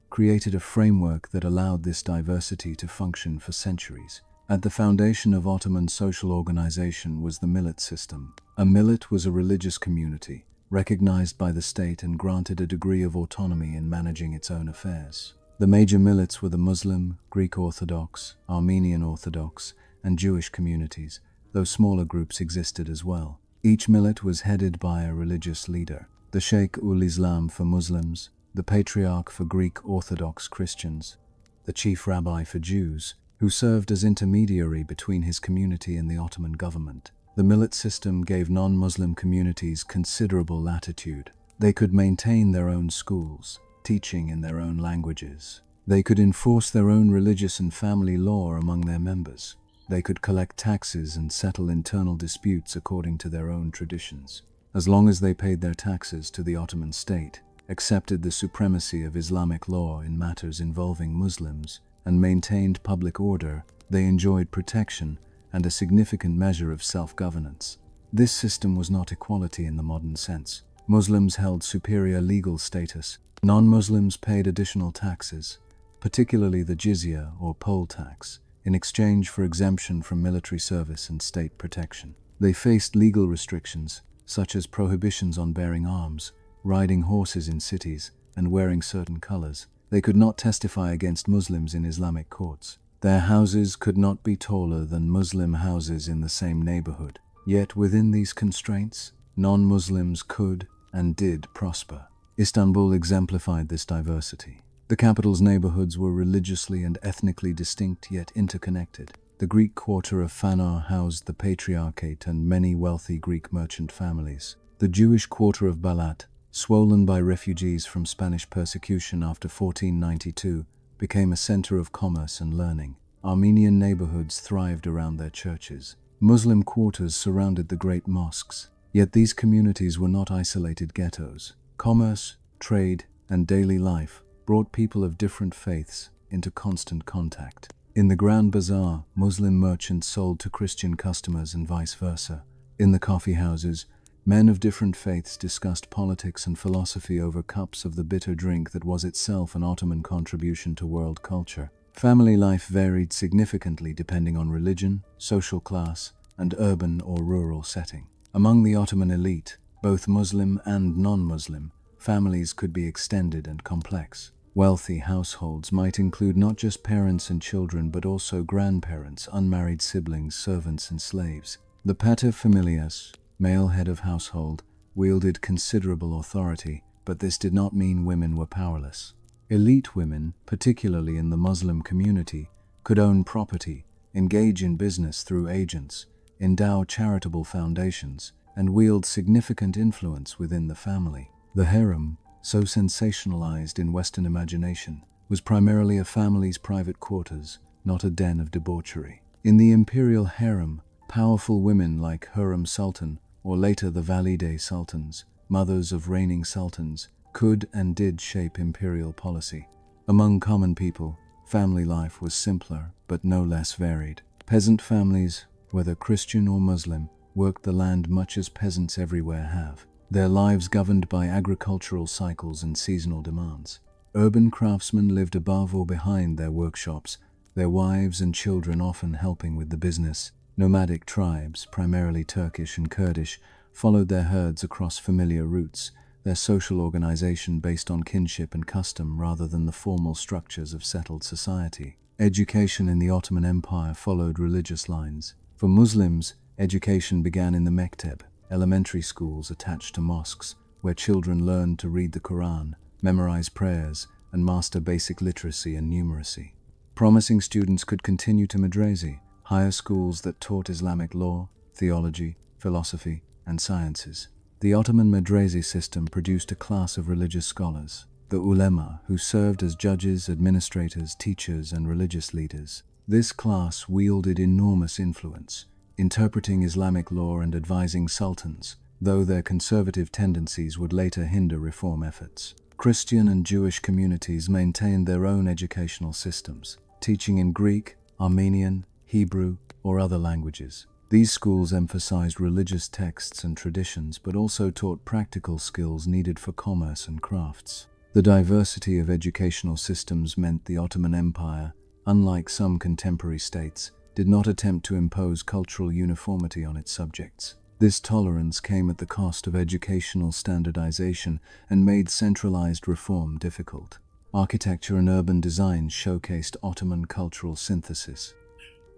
created a framework that allowed this diversity to function for centuries. At the foundation of Ottoman social organization was the millet system. A millet was a religious community, recognized by the state and granted a degree of autonomy in managing its own affairs. The major millets were the Muslim, Greek Orthodox, Armenian Orthodox, and Jewish communities, though smaller groups existed as well. Each millet was headed by a religious leader, the Sheikh-ul-Islam for Muslims, the Patriarch for Greek Orthodox Christians, the Chief Rabbi for Jews, who served as intermediary between his community and the Ottoman government. The millet system gave non-Muslim communities considerable latitude. They could maintain their own schools, teaching in their own languages. They could enforce their own religious and family law among their members. They could collect taxes and settle internal disputes according to their own traditions. as long as they paid their taxes to the Ottoman state, accepted the supremacy of Islamic law in matters involving Muslims, and maintained public order, they enjoyed protection and a significant measure of self-governance. This system was not equality in the modern sense. Muslims held superior legal status. Non-Muslims paid additional taxes, particularly the jizya or poll tax, in exchange for exemption from military service and state protection. They faced legal restrictions, such as prohibitions on bearing arms, riding horses in cities, and wearing certain colors. They could not testify against Muslims in Islamic courts. Their houses could not be taller than Muslim houses in the same neighborhood. Yet within these constraints, non-Muslims could and did prosper. Istanbul exemplified this diversity. The capital's neighborhoods were religiously and ethnically distinct yet interconnected. The Greek quarter of Phanar housed the Patriarchate and many wealthy Greek merchant families. The Jewish quarter of Balat, swollen by refugees from Spanish persecution after 1492, became a center of commerce and learning. Armenian neighborhoods thrived around their churches. Muslim quarters surrounded the great mosques. Yet these communities were not isolated ghettos. Commerce, trade, and daily life brought people of different faiths into constant contact. In the Grand Bazaar, Muslim merchants sold to Christian customers and vice versa. In the coffee houses, men of different faiths discussed politics and philosophy over cups of the bitter drink that was itself an Ottoman contribution to world culture. Family life varied significantly depending on religion, social class, and urban or rural setting. Among the Ottoman elite, both Muslim and non-Muslim, families could be extended and complex. Wealthy households might include not just parents and children but also grandparents, unmarried siblings, servants, and slaves. The paterfamilias, male head of household, wielded considerable authority, but this did not mean women were powerless. Elite women, particularly in the Muslim community, could own property, engage in business through agents, endow charitable foundations, and wield significant influence within the family. The harem, so sensationalized in Western imagination, was primarily a family's private quarters, not a den of debauchery. In the imperial harem, powerful women like Hurrem Sultan, or later the Valide Sultans, mothers of reigning sultans, could and did shape imperial policy. Among common people, family life was simpler but no less varied. Peasant families, whether Christian or Muslim, worked the land much as peasants everywhere have, their lives governed by agricultural cycles and seasonal demands. Urban craftsmen lived above or behind their workshops, their wives and children often helping with the business. Nomadic tribes, primarily Turkish and Kurdish, followed their herds across familiar routes, their social organization based on kinship and custom rather than the formal structures of settled society. Education in the Ottoman Empire followed religious lines. For Muslims, education began in the mekteb, elementary schools attached to mosques, where children learned to read the Quran, memorize prayers, and master basic literacy and numeracy. Promising students could continue to madrasi, higher schools that taught Islamic law, theology, philosophy, and sciences. The Ottoman madrasi system produced a class of religious scholars, the ulema, who served as judges, administrators, teachers, and religious leaders. This class wielded enormous influence, interpreting Islamic law and advising sultans, though their conservative tendencies would later hinder reform efforts. Christian and Jewish communities maintained their own educational systems, teaching in Greek, Armenian, Hebrew, or other languages. These schools emphasized religious texts and traditions but also taught practical skills needed for commerce and crafts. The diversity of educational systems meant the Ottoman Empire, unlike some contemporary states, did not attempt to impose cultural uniformity on its subjects. This tolerance came at the cost of educational standardization and made centralized reform difficult. Architecture and urban design showcased Ottoman cultural synthesis.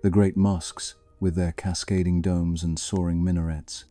The great mosques, with their cascading domes and soaring minarets,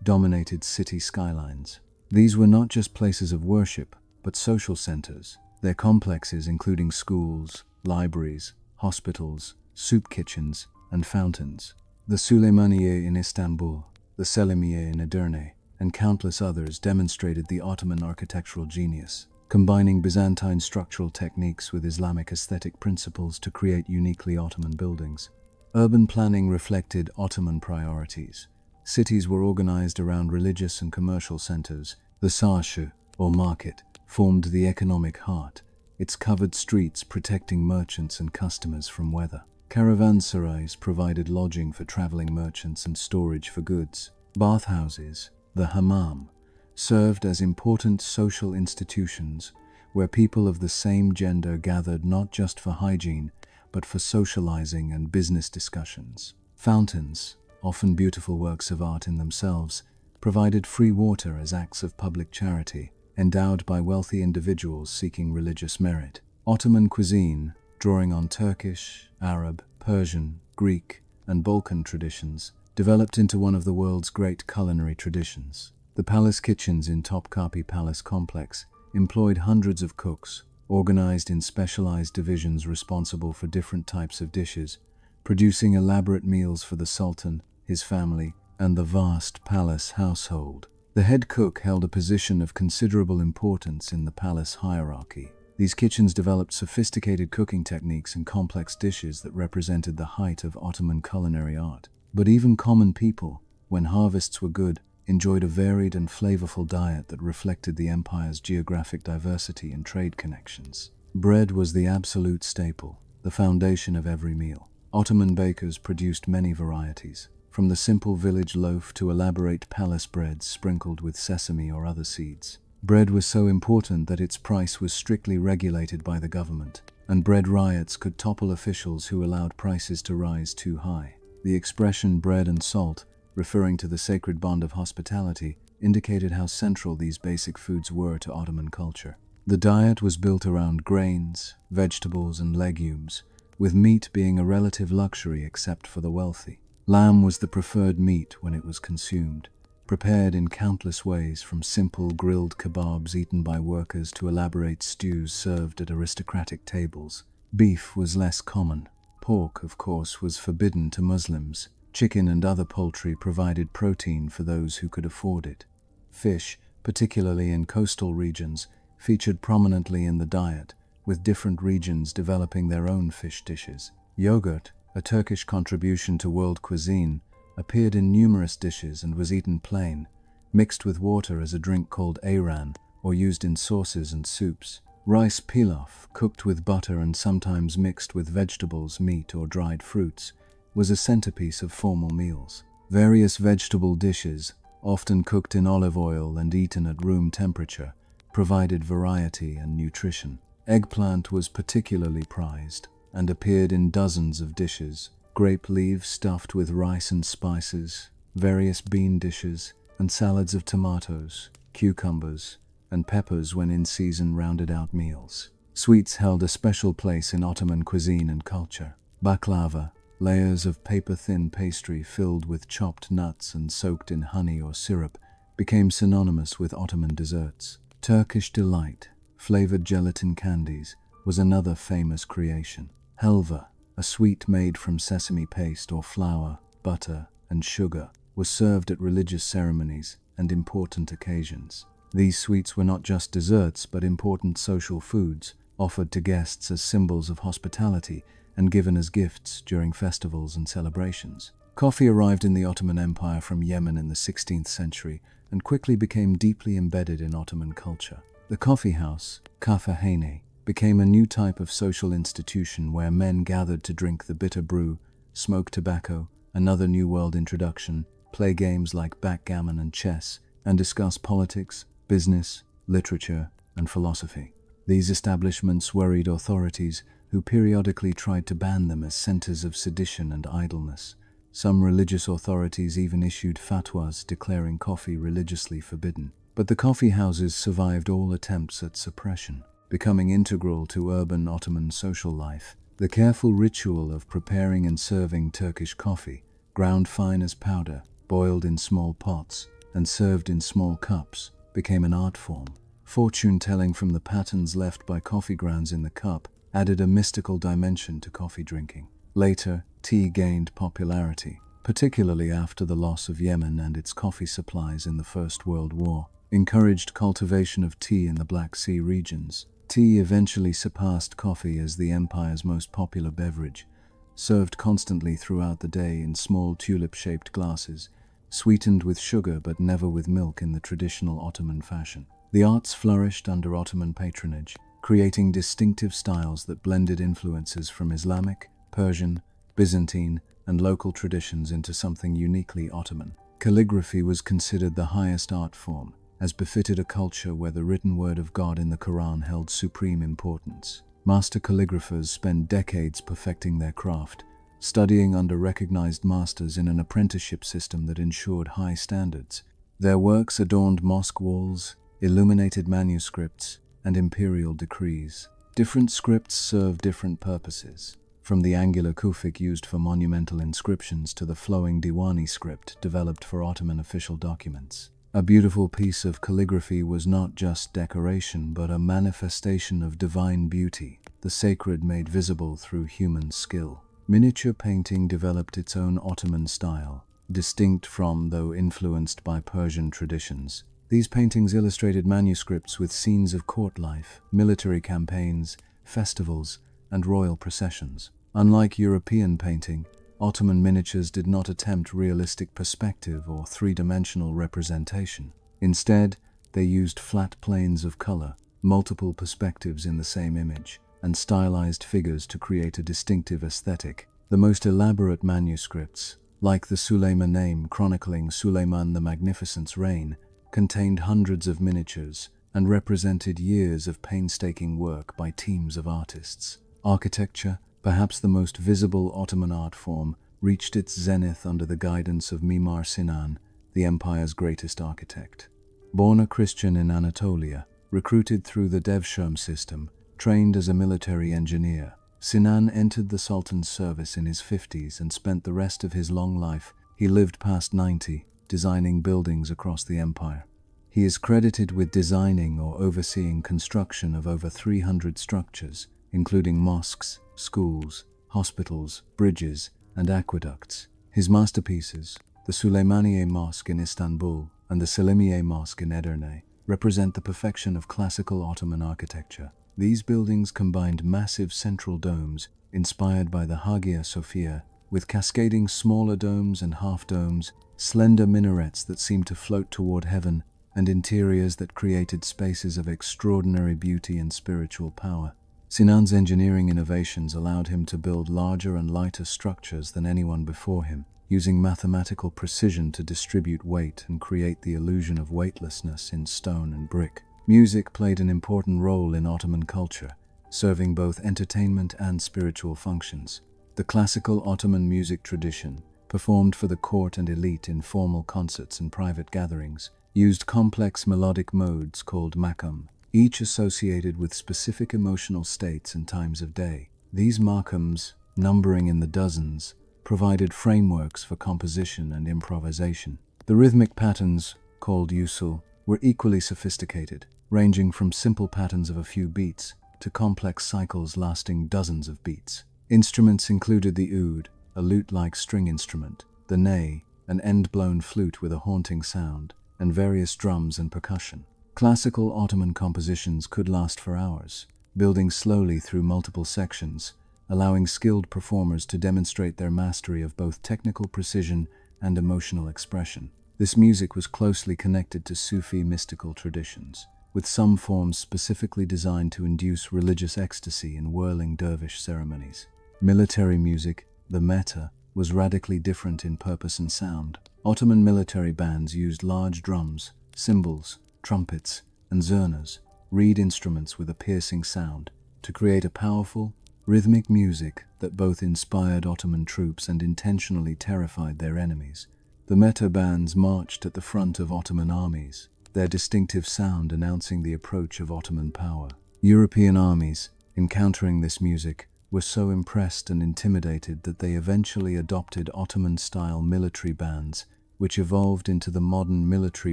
dominated city skylines. These were not just places of worship, but social centers. Their complexes, including schools, libraries, hospitals, soup kitchens, and fountains. The Süleymaniye in Istanbul, the Selimiye in Edirne, and countless others demonstrated the Ottoman architectural genius, combining Byzantine structural techniques with Islamic aesthetic principles to create uniquely Ottoman buildings. Urban planning reflected Ottoman priorities. Cities were organized around religious and commercial centers. The Çarşı, or market, formed the economic heart, its covered streets protecting merchants and customers from weather. Caravanserais provided lodging for traveling merchants and storage for goods. Bathhouses, the hammam, served as important social institutions where people of the same gender gathered not just for hygiene, but for socializing and business discussions. Fountains, often beautiful works of art in themselves, provided free water as acts of public charity, endowed by wealthy individuals seeking religious merit. Ottoman cuisine, drawing on Turkish, Arab, Persian, Greek, and Balkan traditions, developed into one of the world's great culinary traditions. The palace kitchens in Topkapi Palace complex employed hundreds of cooks, organized in specialized divisions responsible for different types of dishes, producing elaborate meals for the Sultan, his family, and the vast palace household. The head cook held a position of considerable importance in the palace hierarchy. These kitchens developed sophisticated cooking techniques and complex dishes that represented the height of Ottoman culinary art. But even common people, when harvests were good, enjoyed a varied and flavorful diet that reflected the empire's geographic diversity and trade connections. Bread was the absolute staple, the foundation of every meal. Ottoman bakers produced many varieties, from the simple village loaf to elaborate palace breads sprinkled with sesame or other seeds. Bread was so important that its price was strictly regulated by the government, and bread riots could topple officials who allowed prices to rise too high. The expression bread and salt, referring to the sacred bond of hospitality, indicated how central these basic foods were to Ottoman culture. The diet was built around grains, vegetables, and legumes, with meat being a relative luxury except for the wealthy. Lamb was the preferred meat when it was consumed, prepared in countless ways, from simple grilled kebabs eaten by workers to elaborate stews served at aristocratic tables. Beef was less common. Pork, of course, was forbidden to Muslims. Chicken and other poultry provided protein for those who could afford it. Fish, particularly in coastal regions, featured prominently in the diet, with different regions developing their own fish dishes. Yogurt, a Turkish contribution to world cuisine, appeared in numerous dishes and was eaten plain, mixed with water as a drink called ayran, or used in sauces and soups. Rice pilaf, cooked with butter and sometimes mixed with vegetables, meat, or dried fruits, was a centerpiece of formal meals. Various vegetable dishes, often cooked in olive oil and eaten at room temperature, provided variety and nutrition. Eggplant was particularly prized and appeared in dozens of dishes. Grape leaves stuffed with rice and spices, various bean dishes, and salads of tomatoes, cucumbers, and peppers when in season rounded out meals. Sweets held a special place in Ottoman cuisine and culture. Baklava, layers of paper-thin pastry filled with chopped nuts and soaked in honey or syrup, became synonymous with Ottoman desserts. Turkish delight, flavored gelatin candies, was another famous creation. Helva, a sweet made from sesame paste or flour, butter, and sugar, was served at religious ceremonies and important occasions. These sweets were not just desserts but important social foods, offered to guests as symbols of hospitality and given as gifts during festivals and celebrations. Coffee arrived in the Ottoman Empire from Yemen in the 16th century and quickly became deeply embedded in Ottoman culture. The coffee house, kahvehane, became a new type of social institution where men gathered to drink the bitter brew, smoke tobacco, another New World introduction, play games like backgammon and chess, and discuss politics, business, literature, and philosophy. These establishments worried authorities, who periodically tried to ban them as centers of sedition and idleness. Some religious authorities even issued fatwas declaring coffee religiously forbidden. But the coffee houses survived all attempts at suppression, becoming integral to urban Ottoman social life. The careful ritual of preparing and serving Turkish coffee, ground fine as powder, boiled in small pots, and served in small cups, became an art form. Fortune-telling from the patterns left by coffee grounds in the cup added a mystical dimension to coffee drinking. Later, tea gained popularity, particularly after the loss of Yemen and its coffee supplies in the First World War, encouraged cultivation of tea in the Black Sea regions. Tea eventually surpassed coffee as the empire's most popular beverage, served constantly throughout the day in small tulip-shaped glasses, sweetened with sugar but never with milk in the traditional Ottoman fashion. The arts flourished under Ottoman patronage, creating distinctive styles that blended influences from Islamic, Persian, Byzantine, and local traditions into something uniquely Ottoman. Calligraphy was considered the highest art form, as befitted a culture where the written word of God in the Quran held supreme importance. Master calligraphers spent decades perfecting their craft, studying under recognized masters in an apprenticeship system that ensured high standards. Their works adorned mosque walls, illuminated manuscripts, and imperial decrees. Different scripts served different purposes, from the angular Kufic used for monumental inscriptions to the flowing Diwani script developed for Ottoman official documents. A beautiful piece of calligraphy was not just decoration, but a manifestation of divine beauty, the sacred made visible through human skill. Miniature painting developed its own Ottoman style, distinct from, though influenced by Persian traditions. These paintings illustrated manuscripts with scenes of court life, military campaigns, festivals, and royal processions. Unlike European painting, Ottoman miniatures did not attempt realistic perspective or three-dimensional representation. Instead, they used flat planes of color, multiple perspectives in the same image, and stylized figures to create a distinctive aesthetic. The most elaborate manuscripts, like the Suleiman name chronicling Suleiman the Magnificent's reign, contained hundreds of miniatures and represented years of painstaking work by teams of artists. Architecture, perhaps the most visible Ottoman art form, reached its zenith under the guidance of Mimar Sinan, the empire's greatest architect. Born a Christian in Anatolia, recruited through the Devshirme system, trained as a military engineer, Sinan entered the Sultan's service in his 50s and spent the rest of his long life, he lived past 90, designing buildings across the empire. He is credited with designing or overseeing construction of over 300 structures, including mosques, schools, hospitals, bridges, and aqueducts. His masterpieces, the Süleymaniye Mosque in Istanbul and the Selimiye Mosque in Edirne, represent the perfection of classical Ottoman architecture. These buildings combined massive central domes, inspired by the Hagia Sophia, with cascading smaller domes and half-domes, slender minarets that seemed to float toward heaven, and interiors that created spaces of extraordinary beauty and spiritual power. Sinan's engineering innovations allowed him to build larger and lighter structures than anyone before him, using mathematical precision to distribute weight and create the illusion of weightlessness in stone and brick. Music played an important role in Ottoman culture, serving both entertainment and spiritual functions. The classical Ottoman music tradition, performed for the court and elite in formal concerts and private gatherings, used complex melodic modes called makam, each associated with specific emotional states and times of day. These makams, numbering in the dozens, provided frameworks for composition and improvisation. The rhythmic patterns, called usul, were equally sophisticated, ranging from simple patterns of a few beats to complex cycles lasting dozens of beats. Instruments included the oud, a lute-like string instrument, the ney, an end-blown flute with a haunting sound, and various drums and percussion. Classical Ottoman compositions could last for hours, building slowly through multiple sections, allowing skilled performers to demonstrate their mastery of both technical precision and emotional expression. This music was closely connected to Sufi mystical traditions, with some forms specifically designed to induce religious ecstasy in whirling dervish ceremonies. Military music, the meta, was radically different in purpose and sound. Ottoman military bands used large drums, cymbals, trumpets, and zurnas, reed instruments with a piercing sound, to create a powerful, rhythmic music that both inspired Ottoman troops and intentionally terrified their enemies. The meta bands marched at the front of Ottoman armies, their distinctive sound announcing the approach of Ottoman power. European armies, encountering this music, were so impressed and intimidated that they eventually adopted Ottoman-style military bands, which evolved into the modern military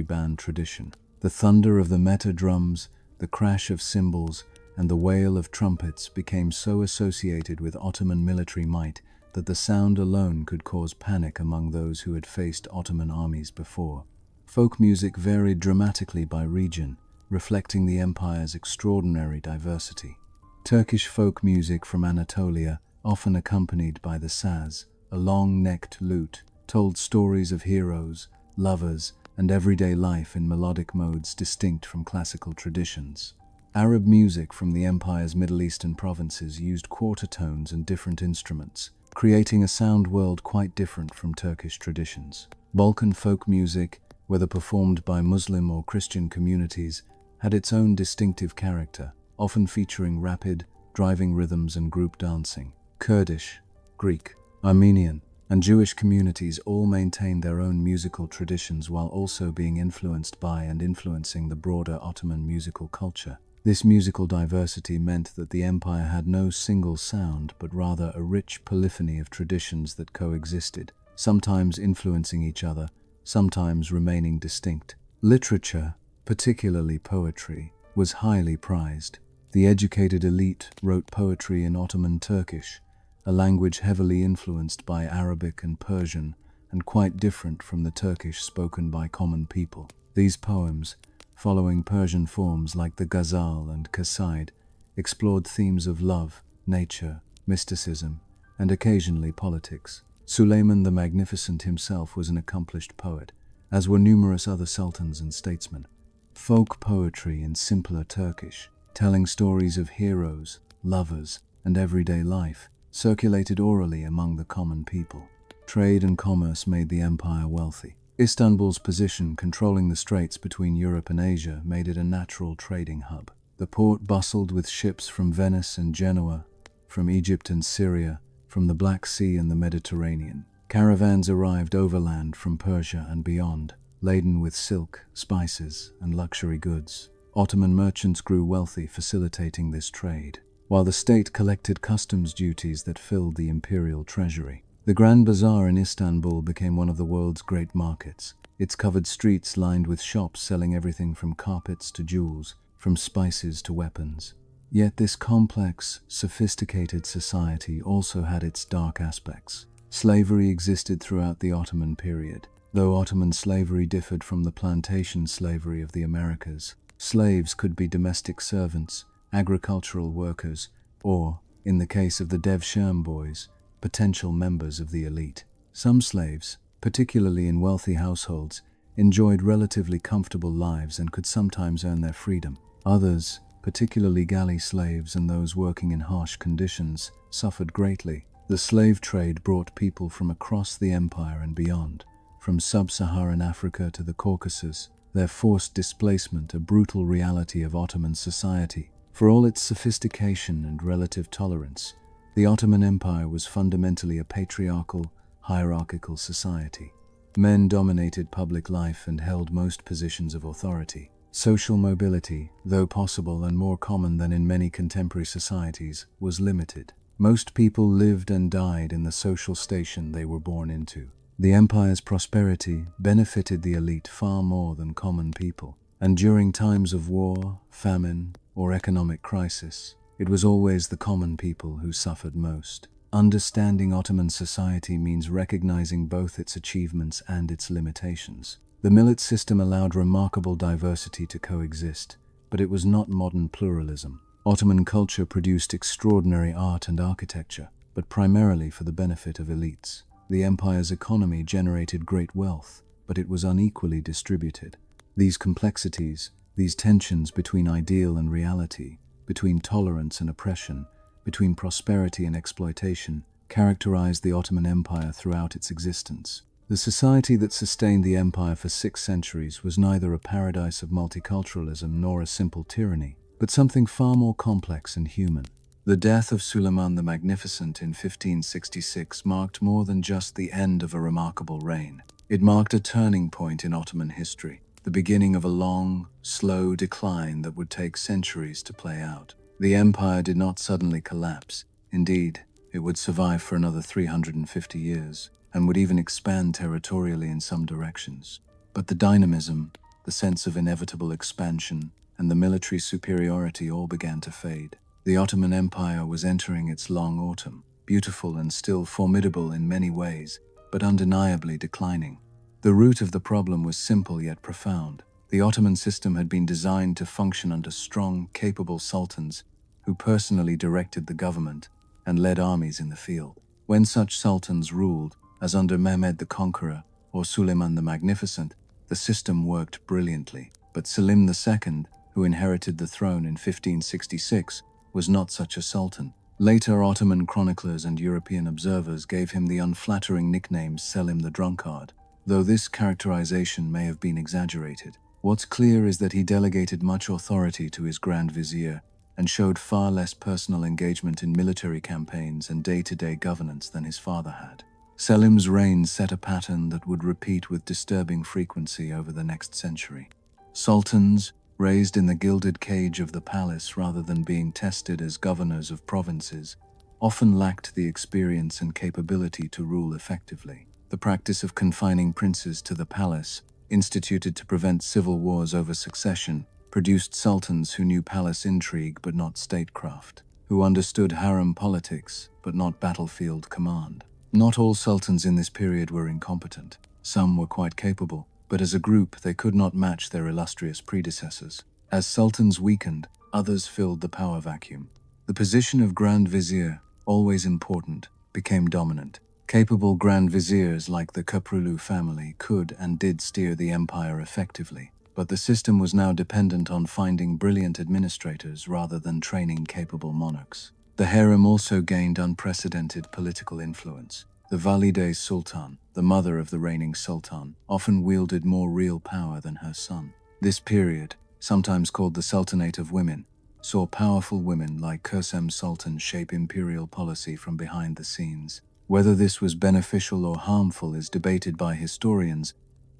band tradition. The thunder of the meta drums, the crash of cymbals, and the wail of trumpets became so associated with Ottoman military might that the sound alone could cause panic among those who had faced Ottoman armies before. Folk music varied dramatically by region, reflecting the empire's extraordinary diversity. Turkish folk music from Anatolia, often accompanied by the saz, a long-necked lute, told stories of heroes, lovers, and everyday life in melodic modes distinct from classical traditions. Arab music from the empire's Middle Eastern provinces used quarter tones and different instruments, creating a sound world quite different from Turkish traditions. Balkan folk music, whether performed by Muslim or Christian communities, had its own distinctive character, often featuring rapid, driving rhythms and group dancing. Kurdish, Greek, Armenian, and Jewish communities all maintained their own musical traditions while also being influenced by and influencing the broader Ottoman musical culture. This musical diversity meant that the empire had no single sound, but rather a rich polyphony of traditions that coexisted, sometimes influencing each other, sometimes remaining distinct. Literature, particularly poetry, was highly prized. The educated elite wrote poetry in Ottoman Turkish, a language heavily influenced by Arabic and Persian, and quite different from the Turkish spoken by common people. These poems, following Persian forms like the ghazal and qaside, explored themes of love, nature, mysticism, and occasionally politics. Suleiman the Magnificent himself was an accomplished poet, as were numerous other sultans and statesmen. Folk poetry in simpler Turkish, telling stories of heroes, lovers, and everyday life, circulated orally among the common people. Trade and commerce made the empire wealthy. Istanbul's position controlling the straits between Europe and Asia made it a natural trading hub. The port bustled with ships from Venice and Genoa, from Egypt and Syria, from the Black Sea and the Mediterranean. Caravans arrived overland from Persia and beyond, laden with silk, spices, and luxury goods. Ottoman merchants grew wealthy facilitating this trade, while the state collected customs duties that filled the imperial treasury. The Grand Bazaar in Istanbul became one of the world's great markets, its covered streets lined with shops selling everything from carpets to jewels, from spices to weapons. Yet this complex, sophisticated society also had its dark aspects. Slavery existed throughout the Ottoman period. Though Ottoman slavery differed from the plantation slavery of the Americas, slaves could be domestic servants, agricultural workers, or, in the case of the Devshirme boys, potential members of the elite. Some slaves, particularly in wealthy households, enjoyed relatively comfortable lives and could sometimes earn their freedom. Others, particularly galley slaves and those working in harsh conditions, suffered greatly. The slave trade brought people from across the empire and beyond, from sub-Saharan Africa to the Caucasus, their forced displacement a brutal reality of Ottoman society. For all its sophistication and relative tolerance, the Ottoman Empire was fundamentally a patriarchal, hierarchical society. Men dominated public life and held most positions of authority. Social mobility, though possible and more common than in many contemporary societies, was limited. Most people lived and died in the social station they were born into. The empire's prosperity benefited the elite far more than common people, and during times of war, famine, or economic crisis, it was always the common people who suffered most. Understanding Ottoman society means recognizing both its achievements and its limitations. The millet system allowed remarkable diversity to coexist, but it was not modern pluralism. Ottoman culture produced extraordinary art and architecture, but primarily for the benefit of elites. The empire's economy generated great wealth, but it was unequally distributed. These complexities, these tensions between ideal and reality, between tolerance and oppression, between prosperity and exploitation, characterized the Ottoman Empire throughout its existence. The society that sustained the empire for 6 centuries was neither a paradise of multiculturalism nor a simple tyranny, but something far more complex and human. The death of Suleiman the Magnificent in 1566 marked more than just the end of a remarkable reign. It marked a turning point in Ottoman history, the beginning of a long, slow decline that would take centuries to play out. The empire did not suddenly collapse. Indeed, it would survive for another 350 years, and would even expand territorially in some directions. But the dynamism, the sense of inevitable expansion, and the military superiority all began to fade. The Ottoman Empire was entering its long autumn, beautiful and still formidable in many ways, but undeniably declining. The root of the problem was simple yet profound. The Ottoman system had been designed to function under strong, capable sultans who personally directed the government and led armies in the field. When such sultans ruled, as under Mehmed the Conqueror or Suleiman the Magnificent, the system worked brilliantly. But Selim II, who inherited the throne in 1566, was not such a sultan. Later Ottoman chroniclers and European observers gave him the unflattering nickname Selim the Drunkard, though this characterization may have been exaggerated. What's clear is that he delegated much authority to his Grand Vizier and showed far less personal engagement in military campaigns and day-to-day governance than his father had. Selim's reign set a pattern that would repeat with disturbing frequency over the next century. Sultans, raised in the gilded cage of the palace rather than being tested as governors of provinces, often lacked the experience and capability to rule effectively. The practice of confining princes to the palace, instituted to prevent civil wars over succession, produced sultans who knew palace intrigue but not statecraft, who understood harem politics but not battlefield command. Not all sultans in this period were incompetent. Some were quite capable, but as a group they could not match their illustrious predecessors. As sultans weakened, others filled the power vacuum. The position of Grand Vizier, always important, became dominant. Capable Grand Viziers like the Köprülü family could and did steer the empire effectively, but the system was now dependent on finding brilliant administrators rather than training capable monarchs. The harem also gained unprecedented political influence. The Valide Sultan, the mother of the reigning sultan, often wielded more real power than her son. This period, sometimes called the Sultanate of Women, saw powerful women like Kösem Sultan shape imperial policy from behind the scenes. Whether this was beneficial or harmful is debated by historians,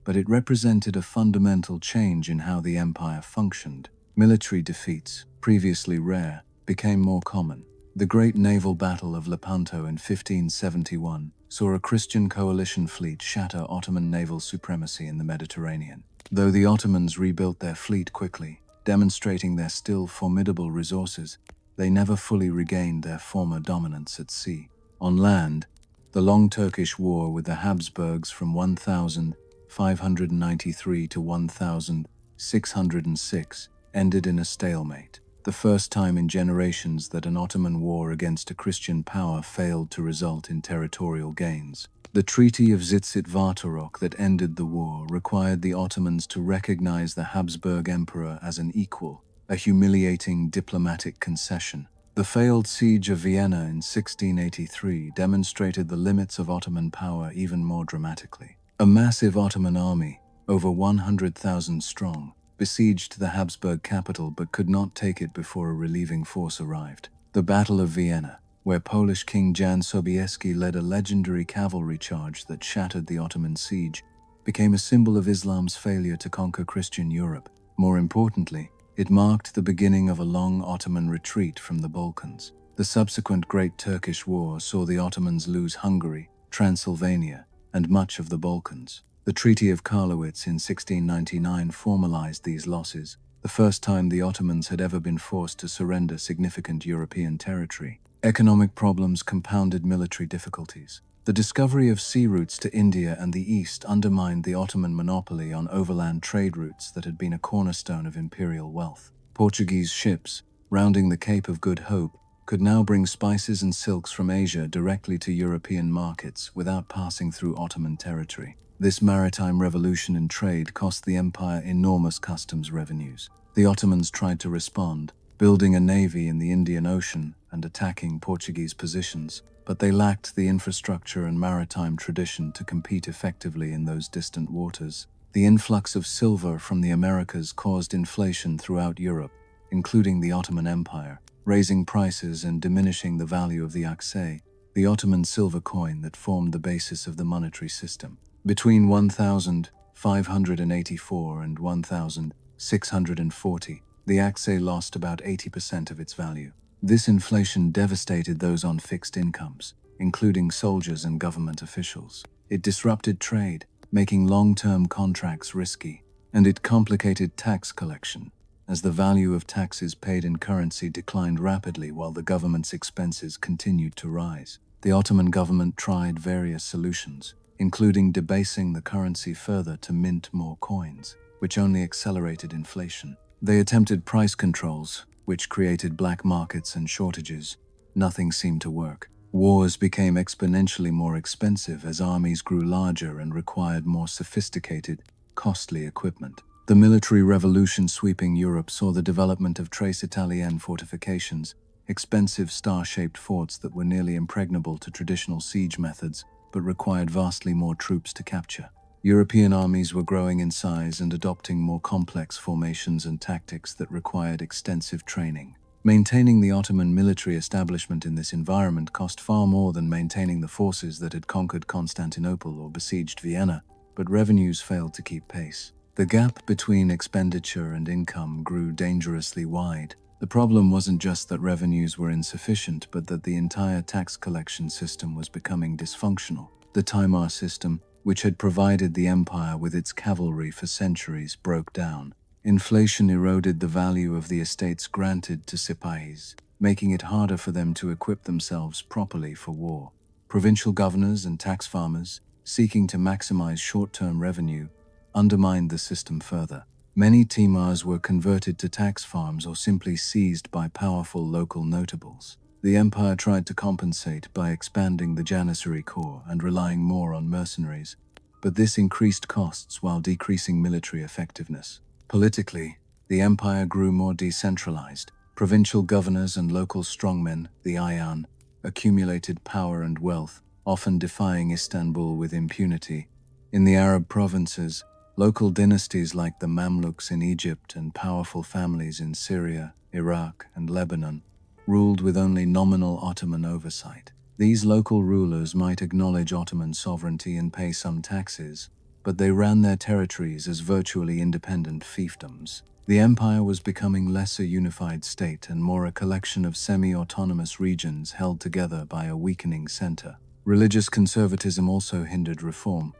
but it represented a fundamental change in how the empire functioned. Military defeats, previously rare, became more common. The Great Naval Battle of Lepanto in 1571 saw a Christian coalition fleet shatter Ottoman naval supremacy in the Mediterranean. Though the Ottomans rebuilt their fleet quickly, demonstrating their still formidable resources, they never fully regained their former dominance at sea. On land, the long Turkish War with the Habsburgs from 1593 to 1606 ended in a stalemate. The first time in generations that an Ottoman war against a Christian power failed to result in territorial gains. The Treaty of Zitzit-Vartorok that ended the war required the Ottomans to recognize the Habsburg Emperor as an equal, a humiliating diplomatic concession. The failed siege of Vienna in 1683 demonstrated the limits of Ottoman power even more dramatically. A massive Ottoman army, over 100,000 strong, besieged the Habsburg capital but could not take it before a relieving force arrived. The Battle of Vienna, where Polish King Jan Sobieski led a legendary cavalry charge that shattered the Ottoman siege, became a symbol of Islam's failure to conquer Christian Europe. More importantly, it marked the beginning of a long Ottoman retreat from the Balkans. The subsequent Great Turkish War saw the Ottomans lose Hungary, Transylvania, and much of the Balkans. The Treaty of Karlowitz in 1699 formalized these losses, the first time the Ottomans had ever been forced to surrender significant European territory. Economic problems compounded military difficulties. The discovery of sea routes to India and the East undermined the Ottoman monopoly on overland trade routes that had been a cornerstone of imperial wealth. Portuguese ships, rounding the Cape of Good Hope, could now bring spices and silks from Asia directly to European markets without passing through Ottoman territory. This maritime revolution in trade cost the empire enormous customs revenues. The Ottomans tried to respond, building a navy in the Indian Ocean and attacking Portuguese positions, but they lacked the infrastructure and maritime tradition to compete effectively in those distant waters. The influx of silver from the Americas caused inflation throughout Europe, including the Ottoman Empire, raising prices and diminishing the value of the akçe, the Ottoman silver coin that formed the basis of the monetary system. Between 1584 and 1640, the akçe lost about 80% of its value. This inflation devastated those on fixed incomes, including soldiers and government officials. It disrupted trade, making long-term contracts risky, and it complicated tax collection, as the value of taxes paid in currency declined rapidly while the government's expenses continued to rise. The Ottoman government tried various solutions, including debasing the currency further to mint more coins, which only accelerated inflation. They attempted price controls, which created black markets and shortages. Nothing seemed to work. Wars became exponentially more expensive as armies grew larger and required more sophisticated, costly equipment. The military revolution sweeping Europe saw the development of Tres Italienne fortifications, expensive star-shaped forts that were nearly impregnable to traditional siege methods but required vastly more troops to capture. European armies were growing in size and adopting more complex formations and tactics that required extensive training. Maintaining the Ottoman military establishment in this environment cost far more than maintaining the forces that had conquered Constantinople or besieged Vienna, but revenues failed to keep pace. The gap between expenditure and income grew dangerously wide. The problem wasn't just that revenues were insufficient, but that the entire tax collection system was becoming dysfunctional. The Timar system, which had provided the empire with its cavalry for centuries, broke down. Inflation eroded the value of the estates granted to sipahis, making it harder for them to equip themselves properly for war. Provincial governors and tax farmers, seeking to maximize short-term revenue, undermined the system further. Many Timars were converted to tax farms or simply seized by powerful local notables. The empire tried to compensate by expanding the Janissary corps and relying more on mercenaries, but this increased costs while decreasing military effectiveness. Politically, the empire grew more decentralized. Provincial governors and local strongmen, the Ayan, accumulated power and wealth, often defying Istanbul with impunity. In the Arab provinces, local dynasties like the Mamluks in Egypt and powerful families in Syria, Iraq, and Lebanon ruled with only nominal Ottoman oversight. These local rulers might acknowledge Ottoman sovereignty and pay some taxes, but they ran their territories as virtually independent fiefdoms. The empire was becoming less a unified state and more a collection of semi-autonomous regions held together by a weakening center. Religious conservatism also hindered reform.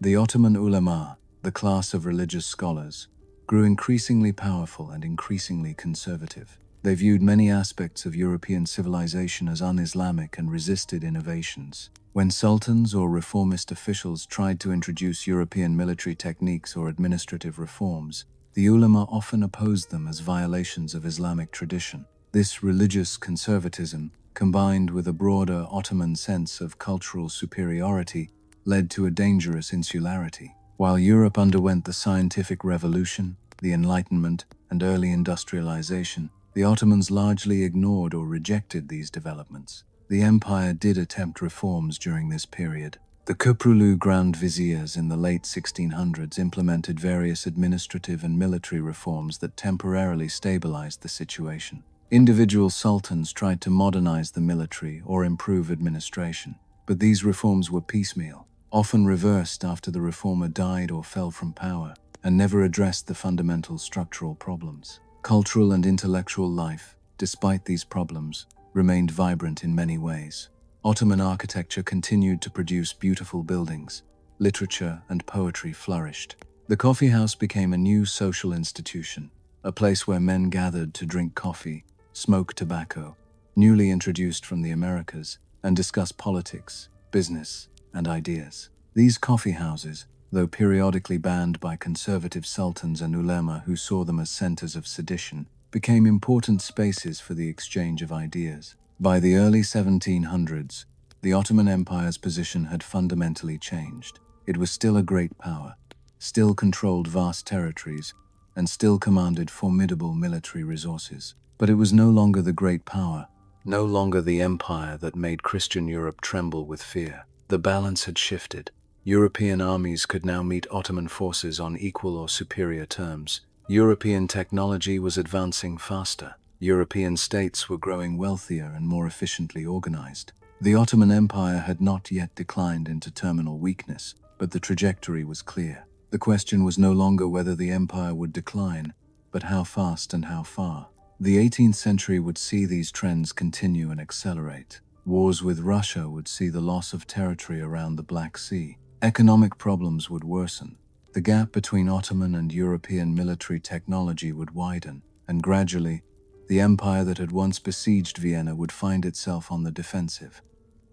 The Ottoman ulama, the class of religious scholars, grew increasingly powerful and increasingly conservative. They viewed many aspects of European civilization as un-Islamic and resisted innovations. When sultans or reformist officials tried to introduce European military techniques or administrative reforms, the ulama often opposed them as violations of Islamic tradition. This religious conservatism, combined with a broader Ottoman sense of cultural superiority, led to a dangerous insularity. While Europe underwent the scientific revolution, the Enlightenment, and early industrialization, the Ottomans largely ignored or rejected these developments. The empire did attempt reforms during this period. The Köprülü Grand Viziers in the late 1600s implemented various administrative and military reforms that temporarily stabilized the situation. Individual sultans tried to modernize the military or improve administration, but these reforms were piecemeal, often reversed after the reformer died or fell from power, and never addressed the fundamental structural problems. Cultural and intellectual life, despite these problems, remained vibrant in many ways. Ottoman architecture continued to produce beautiful buildings. Literature and poetry flourished. The coffee house became a new social institution, a place where men gathered to drink coffee, smoke tobacco, newly introduced from the Americas, and discuss politics, business, and ideas. These coffee houses, though periodically banned by conservative sultans and ulema who saw them as centers of sedition, became important spaces for the exchange of ideas. By the early 1700s, the Ottoman Empire's position had fundamentally changed. It was still a great power, still controlled vast territories, and still commanded formidable military resources. But it was no longer the great power, no longer the empire that made Christian Europe tremble with fear. The balance had shifted. European armies could now meet Ottoman forces on equal or superior terms. European technology was advancing faster. European states were growing wealthier and more efficiently organized. The Ottoman Empire had not yet declined into terminal weakness, but the trajectory was clear. The question was no longer whether the empire would decline, but how fast and how far. The 18th century would see these trends continue and accelerate. Wars with Russia would see the loss of territory around the Black Sea. Economic problems would worsen. The gap between Ottoman and European military technology would widen, and gradually, the empire that had once besieged Vienna would find itself on the defensive,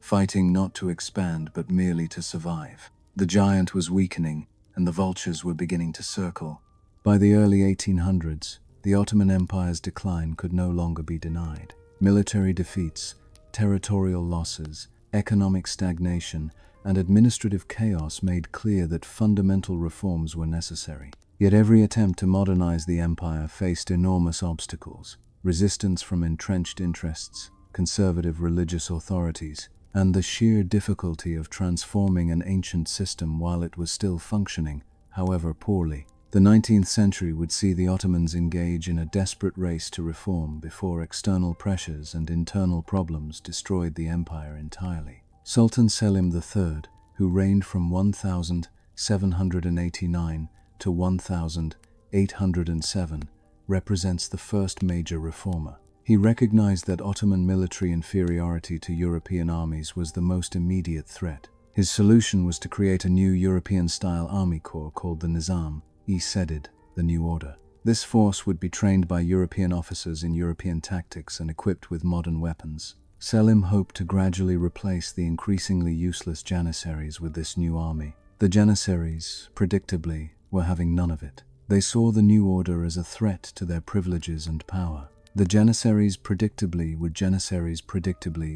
fighting not to expand but merely to survive. The giant was weakening, and the vultures were beginning to circle. By the early 1800s, the Ottoman Empire's decline could no longer be denied. Military defeats, territorial losses, economic stagnation, and administrative chaos made clear that fundamental reforms were necessary. Yet every attempt to modernize the empire faced enormous obstacles: resistance from entrenched interests, conservative religious authorities, and the sheer difficulty of transforming an ancient system while it was still functioning, however poorly. The 19th century would see the Ottomans engage in a desperate race to reform before external pressures and internal problems destroyed the empire entirely. Sultan Selim III, who reigned from 1789 to 1807, represents the first major reformer. He recognized that Ottoman military inferiority to European armies was the most immediate threat. His solution was to create a new European-style army corps called the Nizam-e-Sedid, the New Order. This force would be trained by European officers in European tactics and equipped with modern weapons. Selim hoped to gradually replace the increasingly useless Janissaries with this new army. The Janissaries, predictably, were having none of it. They saw the new order as a threat to their privileges and power. The Janissaries predictably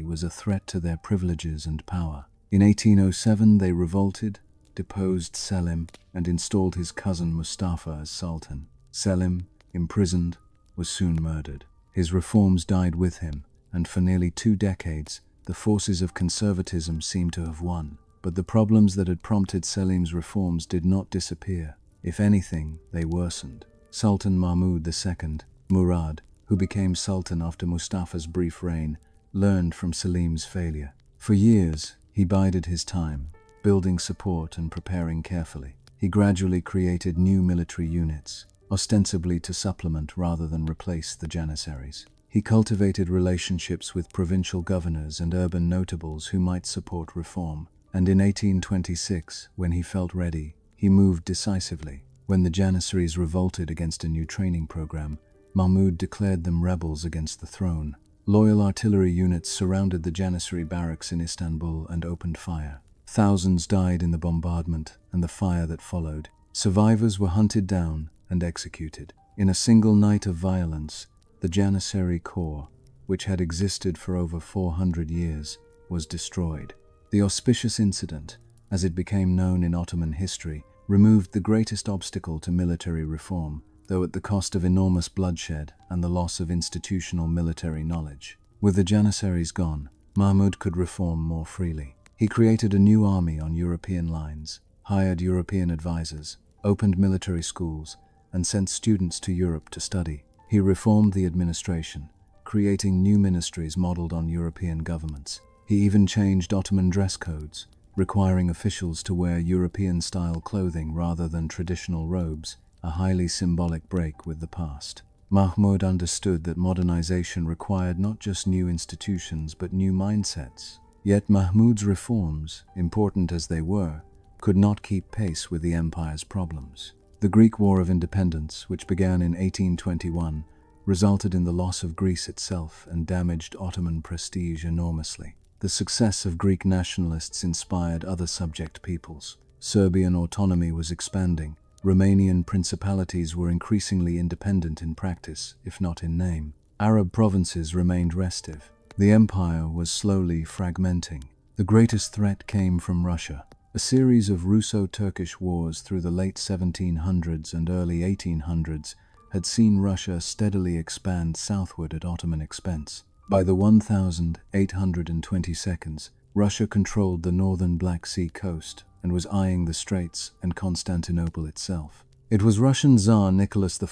was a threat to their privileges and power. In 1807 they revolted, deposed Selim, and installed his cousin Mustafa as Sultan. Selim, imprisoned, was soon murdered. His reforms died with him, and for nearly 2 decades, the forces of conservatism seemed to have won. But the problems that had prompted Selim's reforms did not disappear. If anything, they worsened. Sultan Mahmud II, Murad, who became Sultan after Mustafa's brief reign, learned from Selim's failure. For years, he bided his time, building support and preparing carefully. He gradually created new military units, ostensibly to supplement rather than replace the Janissaries. He cultivated relationships with provincial governors and urban notables who might support reform. And in 1826, when he felt ready, he moved decisively. When the Janissaries revolted against a new training program, Mahmud declared them rebels against the throne. Loyal artillery units surrounded the Janissary barracks in Istanbul and opened fire. Thousands died in the bombardment and the fire that followed. Survivors were hunted down and executed. In a single night of violence, the Janissary Corps, which had existed for over 400 years, was destroyed. The auspicious incident, as it became known in Ottoman history, removed the greatest obstacle to military reform, though at the cost of enormous bloodshed and the loss of institutional military knowledge. With the Janissaries gone, Mahmud could reform more freely. He created a new army on European lines, hired European advisors, opened military schools, and sent students to Europe to study. He reformed the administration, creating new ministries modeled on European governments. He even changed Ottoman dress codes, requiring officials to wear European-style clothing rather than traditional robes, a highly symbolic break with the past. Mahmud understood that modernization required not just new institutions but new mindsets. Yet Mahmud's reforms, important as they were, could not keep pace with the empire's problems. The Greek War of Independence, which began in 1821, resulted in the loss of Greece itself and damaged Ottoman prestige enormously. The success of Greek nationalists inspired other subject peoples. Serbian autonomy was expanding. Romanian principalities were increasingly independent in practice, if not in name. Arab provinces remained restive. The empire was slowly fragmenting. The greatest threat came from Russia. A series of Russo-Turkish wars through the late 1700s and early 1800s had seen Russia steadily expand southward at Ottoman expense. By the 1822, Russia controlled the northern Black Sea coast and was eyeing the Straits and Constantinople itself. It was Russian Tsar Nicholas I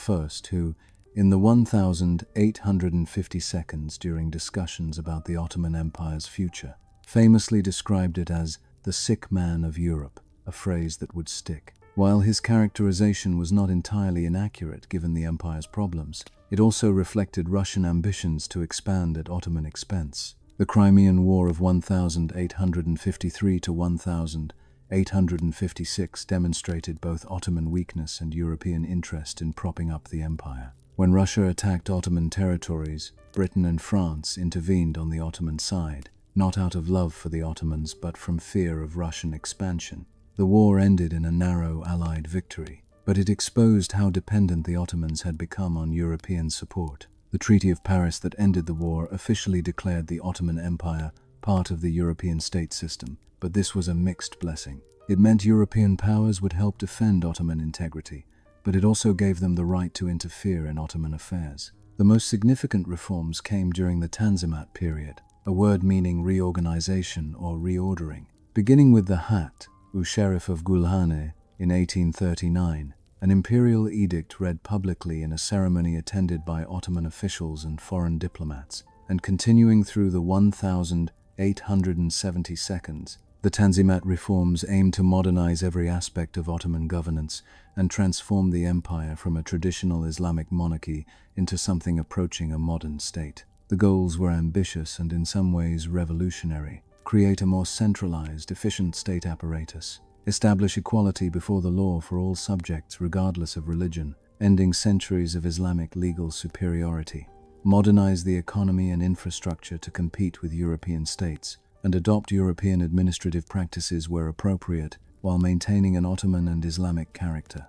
who, in the 1852, during discussions about the Ottoman Empire's future, famously described it as the sick man of Europe, a phrase that would stick. While his characterization was not entirely inaccurate given the empire's problems, it also reflected Russian ambitions to expand at Ottoman expense. The Crimean War of 1853 to 1856 demonstrated both Ottoman weakness and European interest in propping up the empire. When Russia attacked Ottoman territories, Britain and France intervened on the Ottoman side, not out of love for the Ottomans but from fear of Russian expansion. The war ended in a narrow Allied victory, but it exposed how dependent the Ottomans had become on European support. The Treaty of Paris that ended the war officially declared the Ottoman Empire part of the European state system, but this was a mixed blessing. It meant European powers would help defend Ottoman integrity, but it also gave them the right to interfere in Ottoman affairs. The most significant reforms came during the Tanzimat period, a word meaning reorganization or reordering. Beginning with the Hat, Sheriff of Gulhane, in 1839, an imperial edict read publicly in a ceremony attended by Ottoman officials and foreign diplomats, and continuing through the 1872, the Tanzimat reforms aimed to modernize every aspect of Ottoman governance and transform the empire from a traditional Islamic monarchy into something approaching a modern state. The goals were ambitious and in some ways revolutionary: create a more centralized, efficient state apparatus, establish equality before the law for all subjects regardless of religion, ending centuries of Islamic legal superiority, modernize the economy and infrastructure to compete with European states, and adopt European administrative practices where appropriate, while maintaining an Ottoman and Islamic character.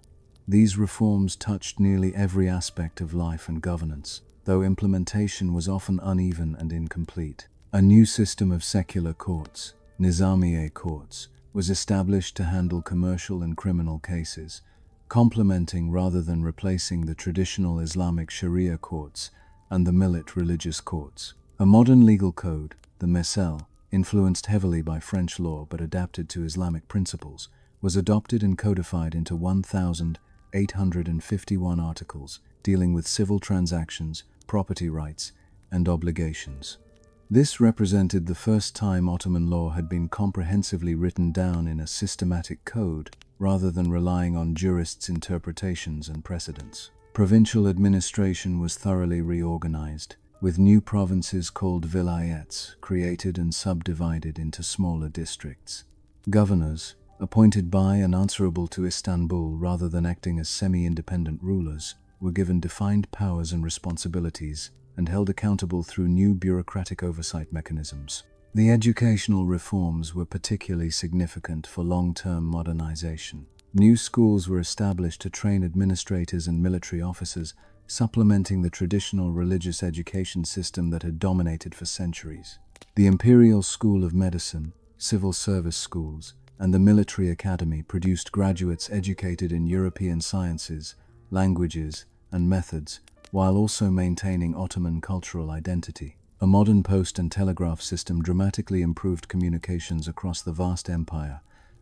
These reforms touched nearly every aspect of life and governance, though implementation was often uneven and incomplete. A new system of secular courts, Nizamiye courts, was established to handle commercial and criminal cases, complementing rather than replacing the traditional Islamic Sharia courts and the Millet religious courts. A modern legal code, the Mesel, influenced heavily by French law but adapted to Islamic principles, was adopted and codified into 1,851 articles dealing with civil transactions, property rights, and obligations. This represented the first time Ottoman law had been comprehensively written down in a systematic code, rather than relying on jurists' interpretations and precedents. Provincial administration was thoroughly reorganized, with new provinces called vilayets created and subdivided into smaller districts. Governors, appointed by and answerable to Istanbul rather than acting as semi-independent rulers, were given defined powers and responsibilities and held accountable through new bureaucratic oversight mechanisms. The educational reforms were particularly significant for long-term modernization. New schools were established to train administrators and military officers, supplementing the traditional religious education system that had dominated for centuries. The Imperial School of Medicine, civil service schools, and the military academy produced graduates educated in European sciences, languages, and methods, while also maintaining Ottoman cultural identity. A modern post and telegraph system dramatically improved communications across the vast empire,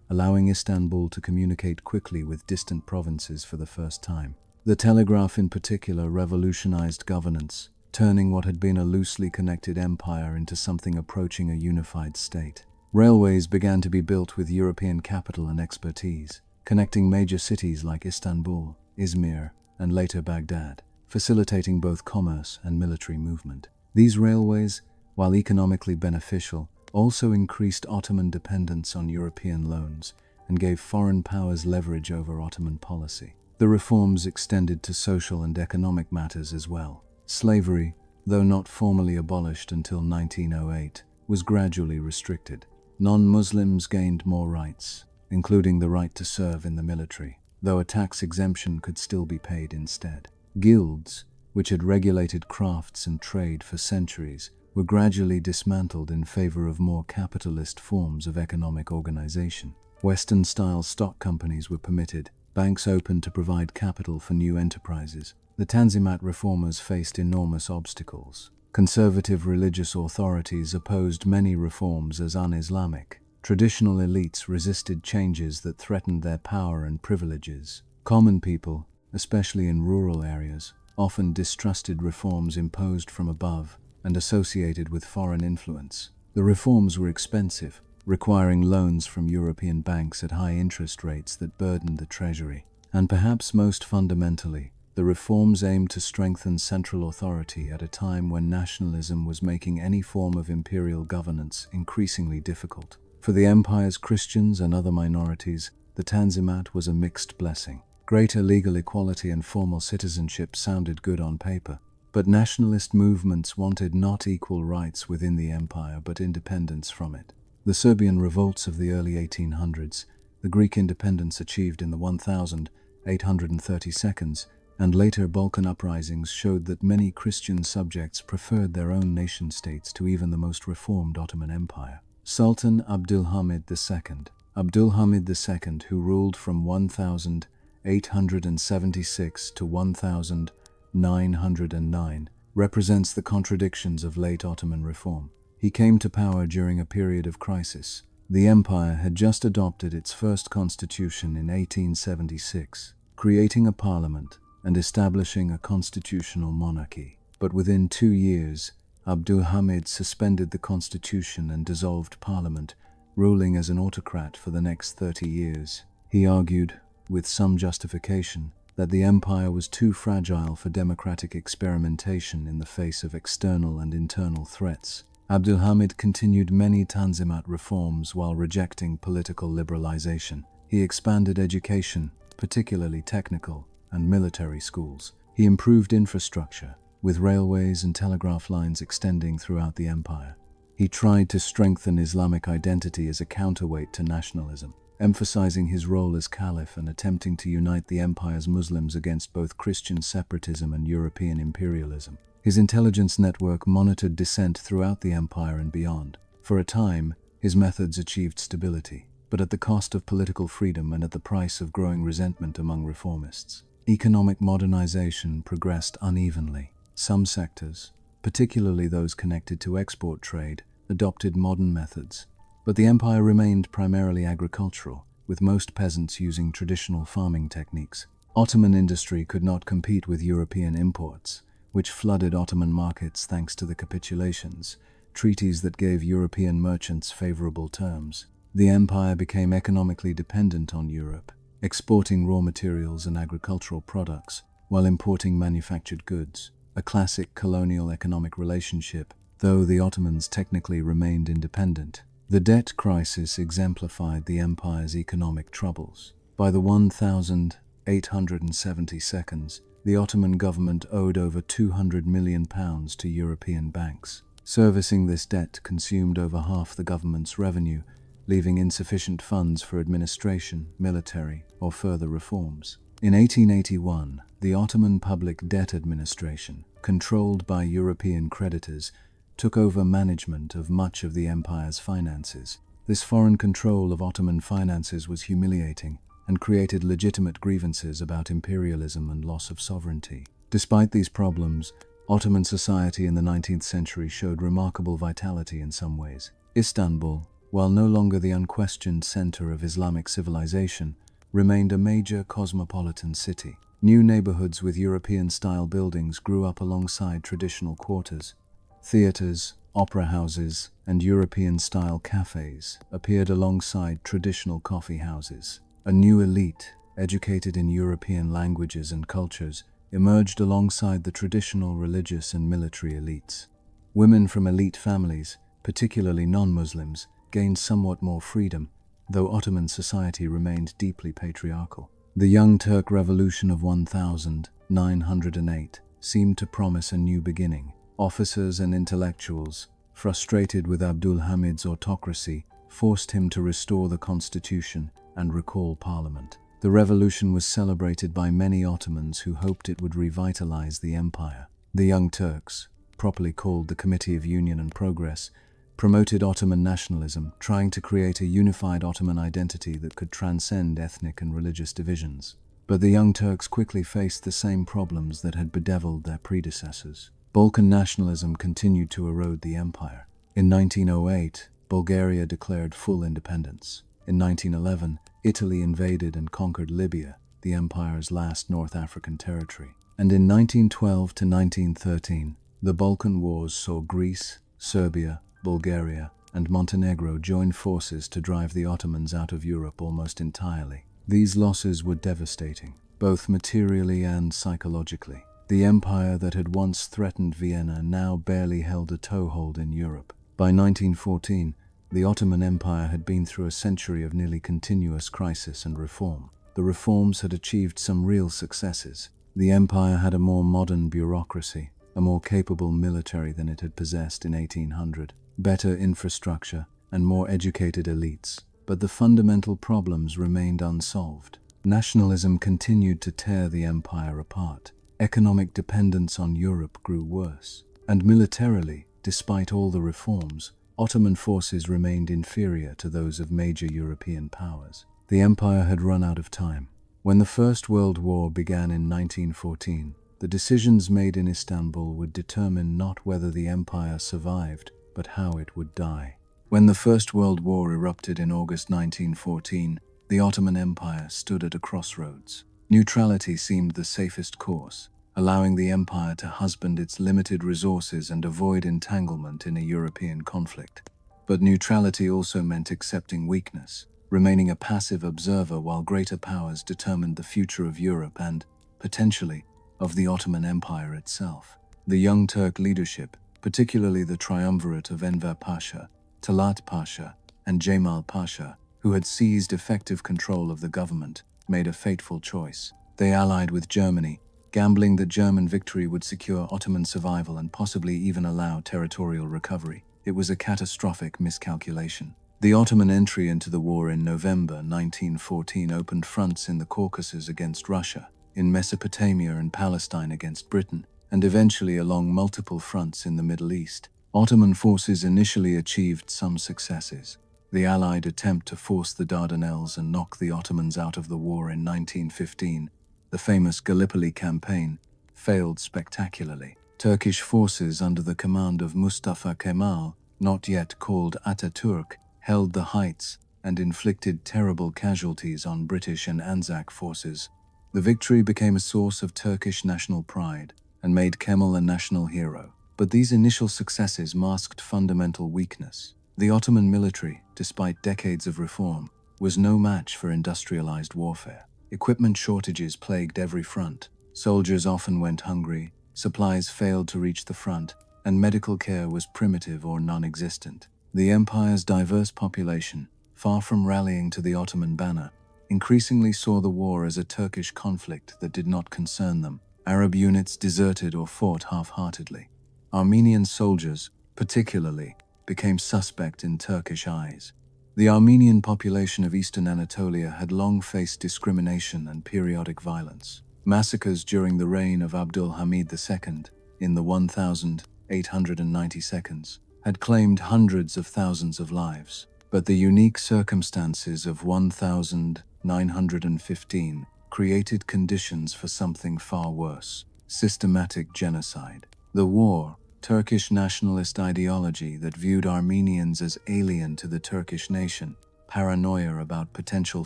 allowing Istanbul to communicate quickly with distant provinces for the first time. The telegraph in particular revolutionized governance, turning what had been a loosely connected empire into something approaching a unified state. Railways began to be built with European capital and expertise, connecting major cities like Istanbul, Izmir, and later Baghdad, facilitating both commerce and military movement. These railways, while economically beneficial, also increased Ottoman dependence on European loans and gave foreign powers leverage over Ottoman policy. The reforms extended to social and economic matters as well. Slavery, though not formally abolished until 1908, was gradually restricted. Non-Muslims gained more rights, including the right to serve in the military, though a tax exemption could still be paid instead. Guilds, which had regulated crafts and trade for centuries, were gradually dismantled in favor of more capitalist forms of economic organization. Western-style stock companies were permitted, banks opened to provide capital for new enterprises. The Tanzimat reformers faced enormous obstacles. Conservative religious authorities opposed many reforms as un-Islamic. Traditional elites resisted changes that threatened their power and privileges. Common people, especially in rural areas, often distrusted reforms imposed from above and associated with foreign influence. The reforms were expensive, requiring loans from European banks at high interest rates that burdened the treasury. And perhaps most fundamentally, the reforms aimed to strengthen central authority at a time when nationalism was making any form of imperial governance increasingly difficult. For the empire's Christians and other minorities, the Tanzimat was a mixed blessing. Greater legal equality and formal citizenship sounded good on paper, but nationalist movements wanted not equal rights within the empire but independence from it. The Serbian revolts of the early 1800s, the Greek independence achieved in the 1832, and later Balkan uprisings showed that many Christian subjects preferred their own nation-states to even the most reformed Ottoman Empire. Sultan Abdülhamid II. Abdülhamid II, who ruled from 1876 to 1909, represents the contradictions of late Ottoman reform. He came to power during a period of crisis. The empire had just adopted its first constitution in 1876, creating a parliament and establishing a constitutional monarchy. But within 2 years, Abdülhamid suspended the constitution and dissolved parliament, ruling as an autocrat for the next 30 years. He argued, with some justification, that the empire was too fragile for democratic experimentation in the face of external and internal threats. Abdülhamid continued many Tanzimat reforms while rejecting political liberalization. He expanded education, particularly technical and military schools. He improved infrastructure, with railways and telegraph lines extending throughout the empire. He tried to strengthen Islamic identity as a counterweight to nationalism, emphasizing his role as caliph and attempting to unite the empire's Muslims against both Christian separatism and European imperialism. His intelligence network monitored dissent throughout the empire and beyond. For a time, his methods achieved stability, but at the cost of political freedom and at the price of growing resentment among reformists. Economic modernization progressed unevenly. Some sectors, particularly those connected to export trade, adopted modern methods, but the empire remained primarily agricultural, with most peasants using traditional farming techniques. Ottoman industry could not compete with European imports, which flooded Ottoman markets thanks to the capitulations, treaties that gave European merchants favorable terms. The empire became economically dependent on Europe, exporting raw materials and agricultural products while importing manufactured goods, a classic colonial economic relationship, though the Ottomans technically remained independent. The debt crisis exemplified the empire's economic troubles. By the 1872, the Ottoman government owed over £200 million to European banks. Servicing this debt consumed over half the government's revenue, leaving insufficient funds for administration, military, or further reforms. In 1881, the Ottoman Public Debt Administration, controlled by European creditors, took over management of much of the empire's finances. This foreign control of Ottoman finances was humiliating and created legitimate grievances about imperialism and loss of sovereignty. Despite these problems, Ottoman society in the 19th century showed remarkable vitality in some ways. Istanbul, while no longer the unquestioned center of Islamic civilization, remained a major cosmopolitan city. New neighborhoods with European-style buildings grew up alongside traditional quarters. Theaters, opera houses, and European-style cafes appeared alongside traditional coffee houses. A new elite, educated in European languages and cultures, emerged alongside the traditional religious and military elites. Women from elite families, particularly non-Muslims, gained somewhat more freedom, though Ottoman society remained deeply patriarchal. The Young Turk Revolution of 1908 seemed to promise a new beginning. Officers and intellectuals, frustrated with Abdülhamid's autocracy, forced him to restore the constitution and recall parliament. The revolution was celebrated by many Ottomans who hoped it would revitalize the empire. The Young Turks, properly called the Committee of Union and Progress, promoted Ottoman nationalism, trying to create a unified Ottoman identity that could transcend ethnic and religious divisions. But the Young Turks quickly faced the same problems that had bedeviled their predecessors. Balkan nationalism continued to erode the empire. In 1908, Bulgaria declared full independence. In 1911, Italy invaded and conquered Libya, the empire's last North African territory. And in 1912 to 1913, the Balkan Wars saw Greece, Serbia, Bulgaria, and Montenegro join forces to drive the Ottomans out of Europe almost entirely. These losses were devastating, both materially and psychologically. The empire that had once threatened Vienna now barely held a toehold in Europe. By 1914, the Ottoman Empire had been through a century of nearly continuous crisis and reform. The reforms had achieved some real successes. The empire had a more modern bureaucracy, a more capable military than it had possessed in 1800, better infrastructure, and more educated elites. But the fundamental problems remained unsolved. Nationalism continued to tear the empire apart. Economic dependence on Europe grew worse. And militarily, despite all the reforms, Ottoman forces remained inferior to those of major European powers. The empire had run out of time. When the First World War began in 1914, the decisions made in Istanbul would determine not whether the empire survived, but how it would die. When the First World War erupted in August 1914, the Ottoman Empire stood at a crossroads. Neutrality seemed the safest course, allowing the empire to husband its limited resources and avoid entanglement in a European conflict. But neutrality also meant accepting weakness, remaining a passive observer while greater powers determined the future of Europe and, potentially, of the Ottoman Empire itself. The Young Turk leadership, particularly the triumvirate of Enver Pasha, Talat Pasha, and Cemal Pasha, who had seized effective control of the government, made a fateful choice. They allied with Germany, gambling that German victory would secure Ottoman survival and possibly even allow territorial recovery. It was a catastrophic miscalculation. The Ottoman entry into the war in November 1914 opened fronts in the Caucasus against Russia, in Mesopotamia and Palestine against Britain, and eventually along multiple fronts in the Middle East. Ottoman forces initially achieved some successes. The Allied attempt to force the Dardanelles and knock the Ottomans out of the war in 1915, the famous Gallipoli campaign, failed spectacularly. Turkish forces under the command of Mustafa Kemal, not yet called Ataturk, held the heights and inflicted terrible casualties on British and Anzac forces. The victory became a source of Turkish national pride and made Kemal a national hero. But these initial successes masked fundamental weakness. The Ottoman military, despite decades of reform, was no match for industrialized warfare. Equipment shortages plagued every front. Soldiers often went hungry, supplies failed to reach the front, and medical care was primitive or non-existent. The empire's diverse population, far from rallying to the Ottoman banner, increasingly saw the war as a Turkish conflict that did not concern them. Arab units deserted or fought half-heartedly. Armenian soldiers, particularly, became suspect in Turkish eyes. The Armenian population of eastern Anatolia had long faced discrimination and periodic violence. Massacres during the reign of Abdul Hamid II, in the 1892, had claimed hundreds of thousands of lives. But the unique circumstances of 1915 created conditions for something far worse: systematic genocide. The war, Turkish nationalist ideology that viewed Armenians as alien to the Turkish nation, paranoia about potential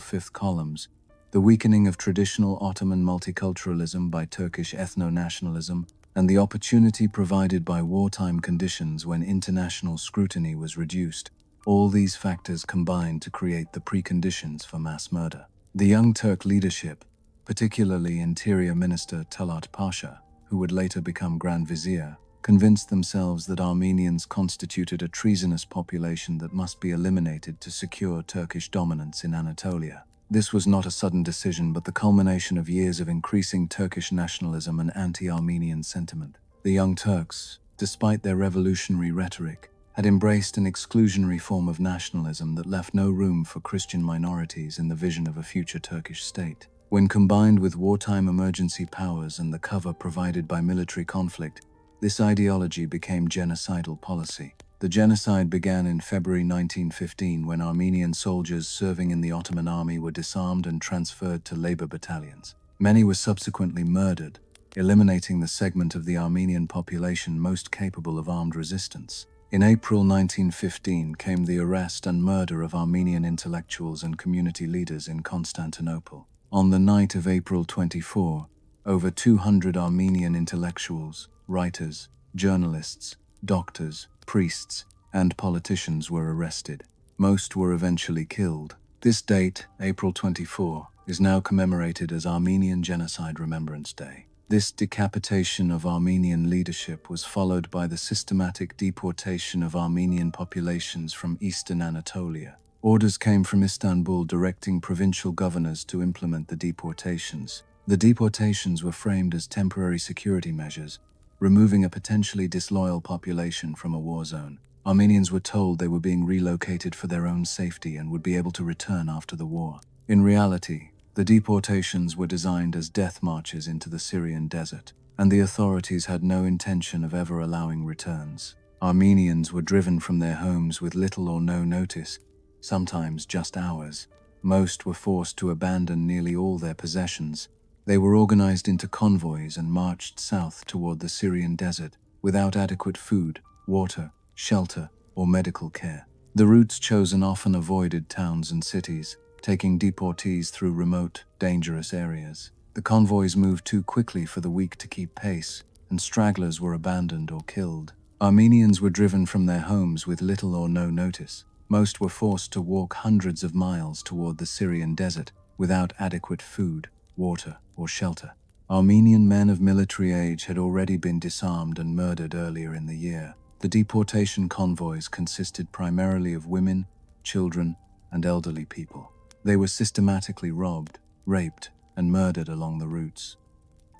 fifth columns, the weakening of traditional Ottoman multiculturalism by Turkish ethno-nationalism, and the opportunity provided by wartime conditions when international scrutiny was reduced, all these factors combined to create the preconditions for mass murder. The Young Turk leadership, particularly Interior Minister Talat Pasha, who would later become Grand Vizier, convinced themselves that Armenians constituted a treasonous population that must be eliminated to secure Turkish dominance in Anatolia. This was not a sudden decision, but the culmination of years of increasing Turkish nationalism and anti-Armenian sentiment. The Young Turks, despite their revolutionary rhetoric, had embraced an exclusionary form of nationalism that left no room for Christian minorities in the vision of a future Turkish state. When combined with wartime emergency powers and the cover provided by military conflict, this ideology became genocidal policy. The genocide began in February 1915 when Armenian soldiers serving in the Ottoman army were disarmed and transferred to labor battalions. Many were subsequently murdered, eliminating the segment of the Armenian population most capable of armed resistance. In April 1915 came the arrest and murder of Armenian intellectuals and community leaders in Constantinople. On the night of April 24, over 200 Armenian intellectuals, writers, journalists, doctors, priests, and politicians were arrested. Most were eventually killed. This date, April 24, is now commemorated as Armenian Genocide Remembrance Day. This decapitation of Armenian leadership was followed by the systematic deportation of Armenian populations from eastern Anatolia. Orders came from Istanbul directing provincial governors to implement the deportations. The deportations were framed as temporary security measures, removing a potentially disloyal population from a war zone. Armenians were told they were being relocated for their own safety and would be able to return after the war. In reality, The deportations were designed as death marches into the Syrian desert, and the authorities had no intention of ever allowing returns. Armenians were driven from their homes with little or no notice, sometimes just hours. Most were forced to abandon nearly all their possessions. They were organized into convoys and marched south toward the Syrian desert without adequate food, water, shelter, or medical care. The routes chosen often avoided towns and cities, taking deportees through remote, dangerous areas. The convoys moved too quickly for the weak to keep pace, and stragglers were abandoned or killed. Armenians were driven from their homes with little or no notice. Most were forced to walk hundreds of miles toward the Syrian desert without adequate food, water, or shelter. Armenian men of military age had already been disarmed and murdered earlier in the year. The deportation convoys consisted primarily of women, children, and elderly people. They were systematically robbed, raped, and murdered along the routes.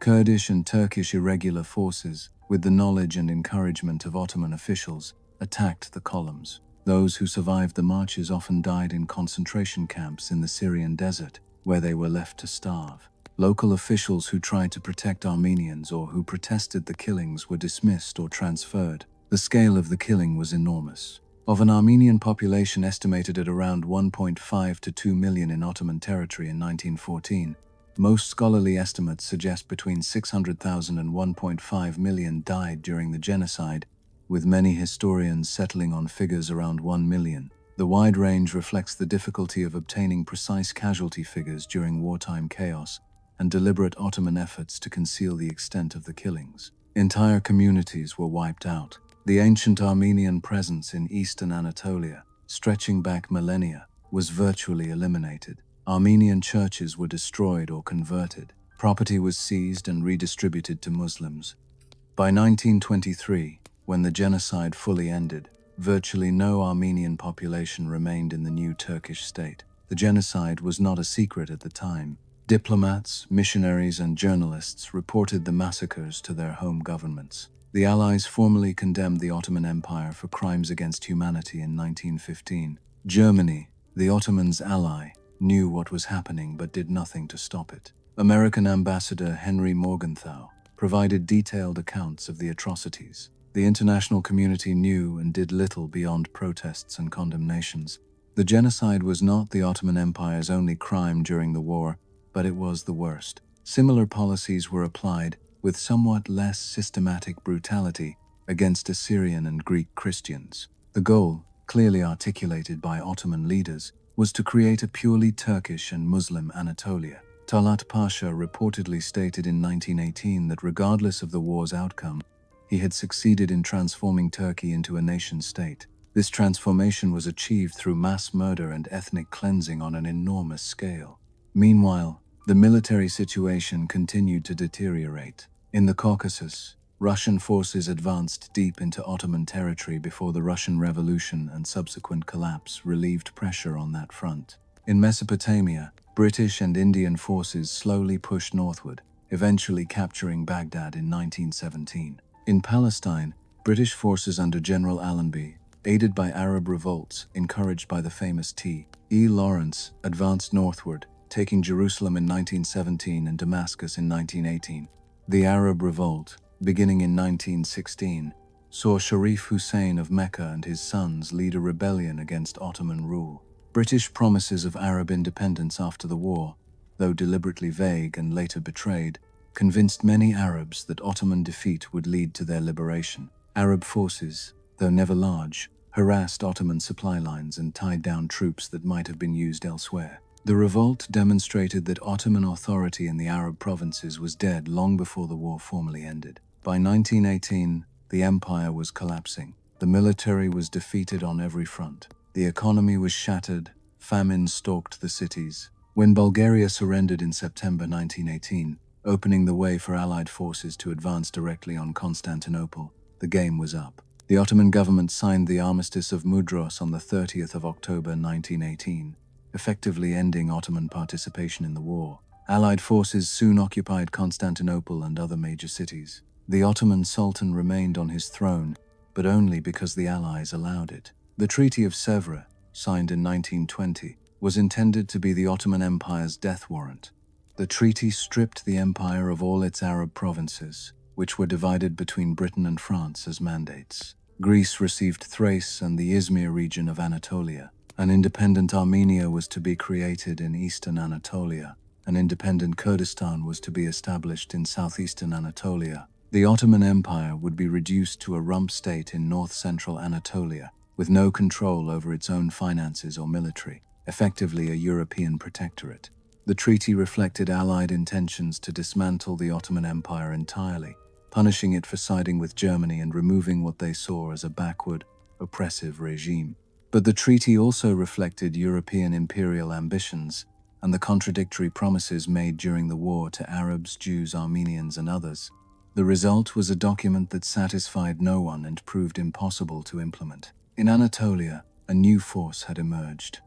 Kurdish and Turkish irregular forces, with the knowledge and encouragement of Ottoman officials, attacked the columns. Those who survived the marches often died in concentration camps in the Syrian desert, where they were left to starve. Local officials who tried to protect Armenians or who protested the killings were dismissed or transferred. The scale of the killing was enormous. Of an Armenian population estimated at around 1.5 to 2 million in Ottoman territory in 1914, most scholarly estimates suggest between 600,000 and 1.5 million died during the genocide, with many historians settling on figures around 1 million. The wide range reflects the difficulty of obtaining precise casualty figures during wartime chaos and deliberate Ottoman efforts to conceal the extent of the killings. Entire communities were wiped out. The ancient Armenian presence in eastern Anatolia, stretching back millennia, was virtually eliminated. Armenian churches were destroyed or converted. Property was seized and redistributed to Muslims. By 1923, when the genocide fully ended, virtually no Armenian population remained in the new Turkish state. The genocide was not a secret at the time. Diplomats, missionaries, and journalists reported the massacres to their home governments. The Allies formally condemned the Ottoman Empire for crimes against humanity in 1915. Germany, the Ottomans' ally, knew what was happening but did nothing to stop it. American Ambassador Henry Morgenthau provided detailed accounts of the atrocities. The international community knew and did little beyond protests and condemnations. The genocide was not the Ottoman Empire's only crime during the war, but it was the worst. Similar policies were applied, with somewhat less systematic brutality, against Assyrian and Greek Christians. The goal, clearly articulated by Ottoman leaders, was to create a purely Turkish and Muslim Anatolia. Talat Pasha reportedly stated in 1918 that regardless of the war's outcome, he had succeeded in transforming Turkey into a nation-state. This transformation was achieved through mass murder and ethnic cleansing on an enormous scale. Meanwhile, the military situation continued to deteriorate. In the Caucasus, Russian forces advanced deep into Ottoman territory before the Russian Revolution and subsequent collapse relieved pressure on that front. In Mesopotamia, British and Indian forces slowly pushed northward, eventually capturing Baghdad in 1917. In Palestine, British forces under General Allenby, aided by Arab revolts encouraged by the famous T.E. Lawrence, advanced northward, taking Jerusalem in 1917 and Damascus in 1918. The Arab Revolt, beginning in 1916, saw Sharif Hussein of Mecca and his sons lead a rebellion against Ottoman rule. British promises of Arab independence after the war, though deliberately vague and later betrayed, convinced many Arabs that Ottoman defeat would lead to their liberation. Arab forces, though never large, harassed Ottoman supply lines and tied down troops that might have been used elsewhere. The revolt demonstrated that Ottoman authority in the Arab provinces was dead long before the war formally ended. By 1918, the empire was collapsing. The military was defeated on every front. The economy was shattered. Famine stalked the cities. When Bulgaria surrendered in September 1918, opening the way for Allied forces to advance directly on Constantinople, the game was up. The Ottoman government signed the Armistice of Mudros on the 30th of October 1918, effectively ending Ottoman participation in the war. Allied forces soon occupied Constantinople and other major cities. The Ottoman Sultan remained on his throne, but only because the Allies allowed it. The Treaty of Sèvres, signed in 1920, was intended to be the Ottoman Empire's death warrant. The treaty stripped the empire of all its Arab provinces, which were divided between Britain and France as mandates. Greece received Thrace and the Izmir region of Anatolia. An independent Armenia was to be created in eastern Anatolia. An independent Kurdistan was to be established in southeastern Anatolia. The Ottoman Empire would be reduced to a rump state in north-central Anatolia, with no control over its own finances or military, effectively a European protectorate. The treaty reflected Allied intentions to dismantle the Ottoman Empire entirely, punishing it for siding with Germany and removing what they saw as a backward, oppressive regime. But the treaty also reflected European imperial ambitions and the contradictory promises made during the war to Arabs, Jews, Armenians, and others. The result was a document that satisfied no one and proved impossible to implement. In Anatolia, a new force had emerged.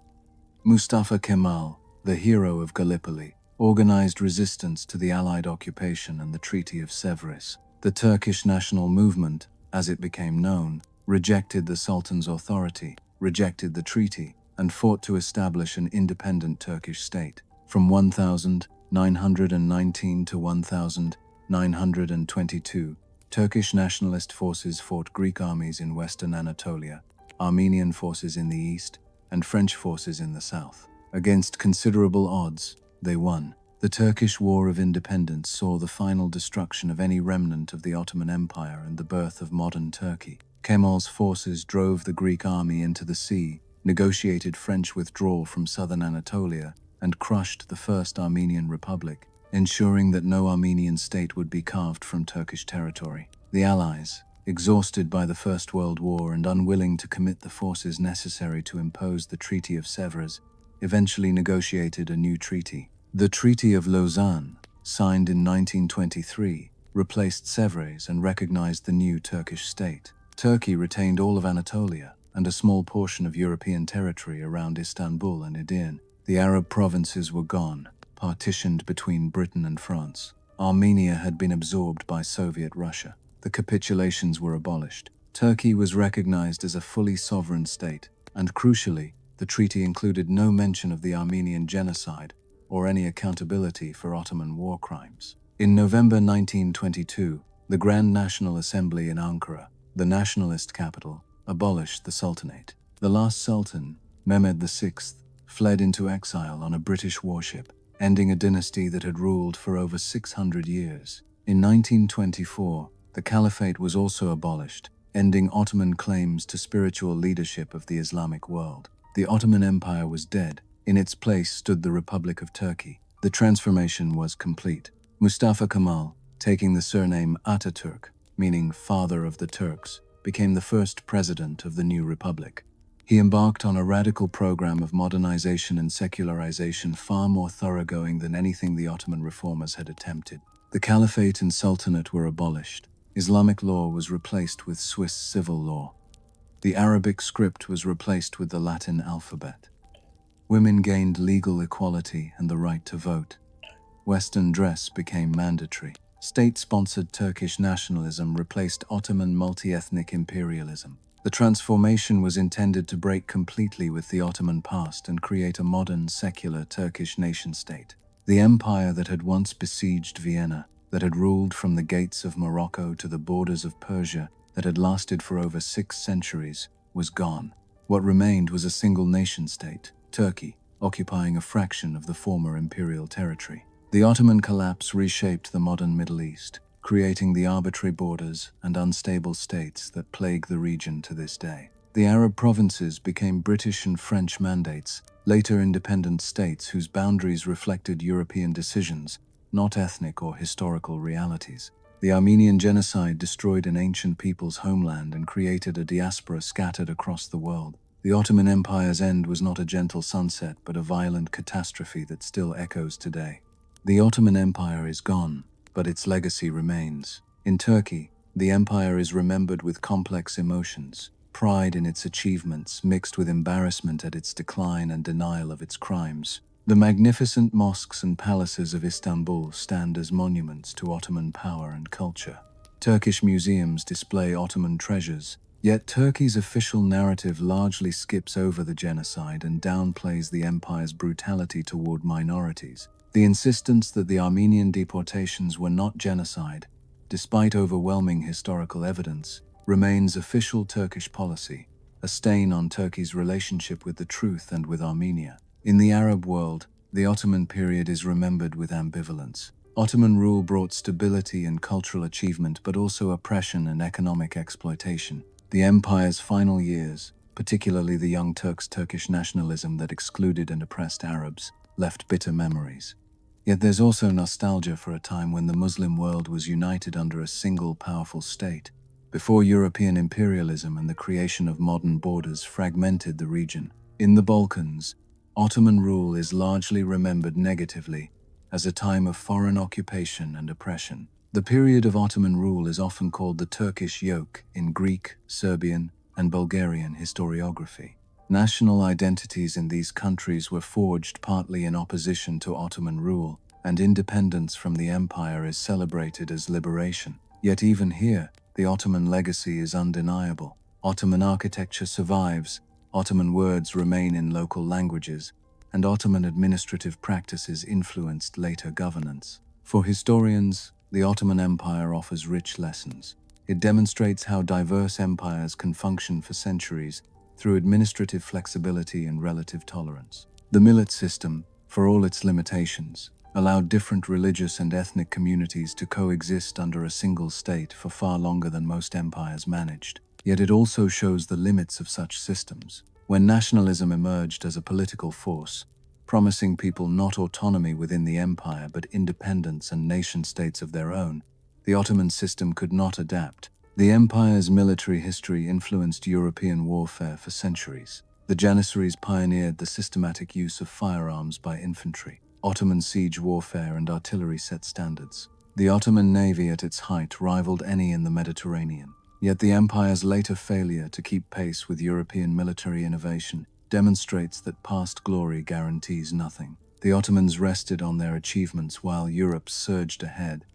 Mustafa Kemal, the hero of Gallipoli, organized resistance to the Allied occupation and the Treaty of Sevres. The Turkish national movement, as it became known, rejected the Sultan's authority, rejected the treaty, and fought to establish an independent Turkish state. From 1919 to 1922, Turkish nationalist forces fought Greek armies in western Anatolia, Armenian forces in the east, and French forces in the south. Against considerable odds, they won. The Turkish War of Independence saw the final destruction of any remnant of the Ottoman Empire and the birth of modern Turkey. Kemal's forces drove the Greek army into the sea, negotiated French withdrawal from southern Anatolia, and crushed the First Armenian Republic, ensuring that no Armenian state would be carved from Turkish territory. The Allies, exhausted by the First World War and unwilling to commit the forces necessary to impose the Treaty of Sevres, eventually negotiated a new treaty. The Treaty of Lausanne, signed in 1923, replaced Sevres and recognized the new Turkish state. Turkey retained all of Anatolia and a small portion of European territory around Istanbul and Edirne. The Arab provinces were gone, partitioned between Britain and France. Armenia had been absorbed by Soviet Russia. The capitulations were abolished. Turkey was recognized as a fully sovereign state, and crucially, the treaty included no mention of the Armenian Genocide or any accountability for Ottoman war crimes. In November 1922, the Grand National Assembly in Ankara, the nationalist capital, abolished the Sultanate. The last Sultan, Mehmed VI, fled into exile on a British warship, ending a dynasty that had ruled for over 600 years. In 1924, the Caliphate was also abolished, ending Ottoman claims to spiritual leadership of the Islamic world. The Ottoman Empire was dead. In its place stood the Republic of Turkey. The transformation was complete. Mustafa Kemal, taking the surname Ataturk, meaning Father of the Turks, became the first president of the new republic. He embarked on a radical program of modernization and secularization far more thoroughgoing than anything the Ottoman reformers had attempted. The Caliphate and Sultanate were abolished. Islamic law was replaced with Swiss civil law. The Arabic script was replaced with the Latin alphabet. Women gained legal equality and the right to vote. Western dress became mandatory. State-sponsored Turkish nationalism replaced Ottoman multi-ethnic imperialism. The transformation was intended to break completely with the Ottoman past and create a modern, secular Turkish nation-state. The empire that had once besieged Vienna, that had ruled from the gates of Morocco to the borders of Persia, that had lasted for over 6 centuries, was gone. What remained was a single nation-state, Turkey, occupying a fraction of the former imperial territory. The Ottoman collapse reshaped the modern Middle East, creating the arbitrary borders and unstable states that plague the region to this day. The Arab provinces became British and French mandates, later independent states whose boundaries reflected European decisions, not ethnic or historical realities. The Armenian Genocide destroyed an ancient people's homeland and created a diaspora scattered across the world. The Ottoman Empire's end was not a gentle sunset, but a violent catastrophe that still echoes today. The Ottoman Empire is gone, but its legacy remains. In Turkey, the empire is remembered with complex emotions, pride in its achievements mixed with embarrassment at its decline and denial of its crimes. The magnificent mosques and palaces of Istanbul stand as monuments to Ottoman power and culture. Turkish museums display Ottoman treasures, Yet Turkey's official narrative largely skips over the genocide and downplays the empire's brutality toward minorities. The insistence that the Armenian deportations were not genocide, despite overwhelming historical evidence, remains official Turkish policy, a stain on Turkey's relationship with the truth and with Armenia. In the Arab world, the Ottoman period is remembered with ambivalence. Ottoman rule brought stability and cultural achievement, but also oppression and economic exploitation. The empire's final years, particularly the Young Turks' Turkish nationalism that excluded and oppressed Arabs, left bitter memories. Yet there's also nostalgia for a time when the Muslim world was united under a single powerful state, before European imperialism and the creation of modern borders fragmented the region. In the Balkans, Ottoman rule is largely remembered negatively, as a time of foreign occupation and oppression. The period of Ottoman rule is often called the Turkish yoke in Greek, Serbian, and Bulgarian historiography. National identities in these countries were forged partly in opposition to Ottoman rule, and independence from the empire is celebrated as liberation. Yet even here, the Ottoman legacy is undeniable. Ottoman architecture survives, Ottoman words remain in local languages, and Ottoman administrative practices influenced later governance. For historians, the Ottoman Empire offers rich lessons. It demonstrates how diverse empires can function for centuries through administrative flexibility and relative tolerance. The millet system, for all its limitations, allowed different religious and ethnic communities to coexist under a single state for far longer than most empires managed. Yet it also shows the limits of such systems. When nationalism emerged as a political force, promising people not autonomy within the empire but independence and nation-states of their own, the Ottoman system could not adapt. The empire's military history influenced European warfare for centuries. The Janissaries pioneered the systematic use of firearms by infantry. Ottoman siege warfare and artillery set standards. The Ottoman navy at its height rivaled any in the Mediterranean. Yet the empire's later failure to keep pace with European military innovation demonstrates that past glory guarantees nothing. The Ottomans rested on their achievements while Europe surged ahead,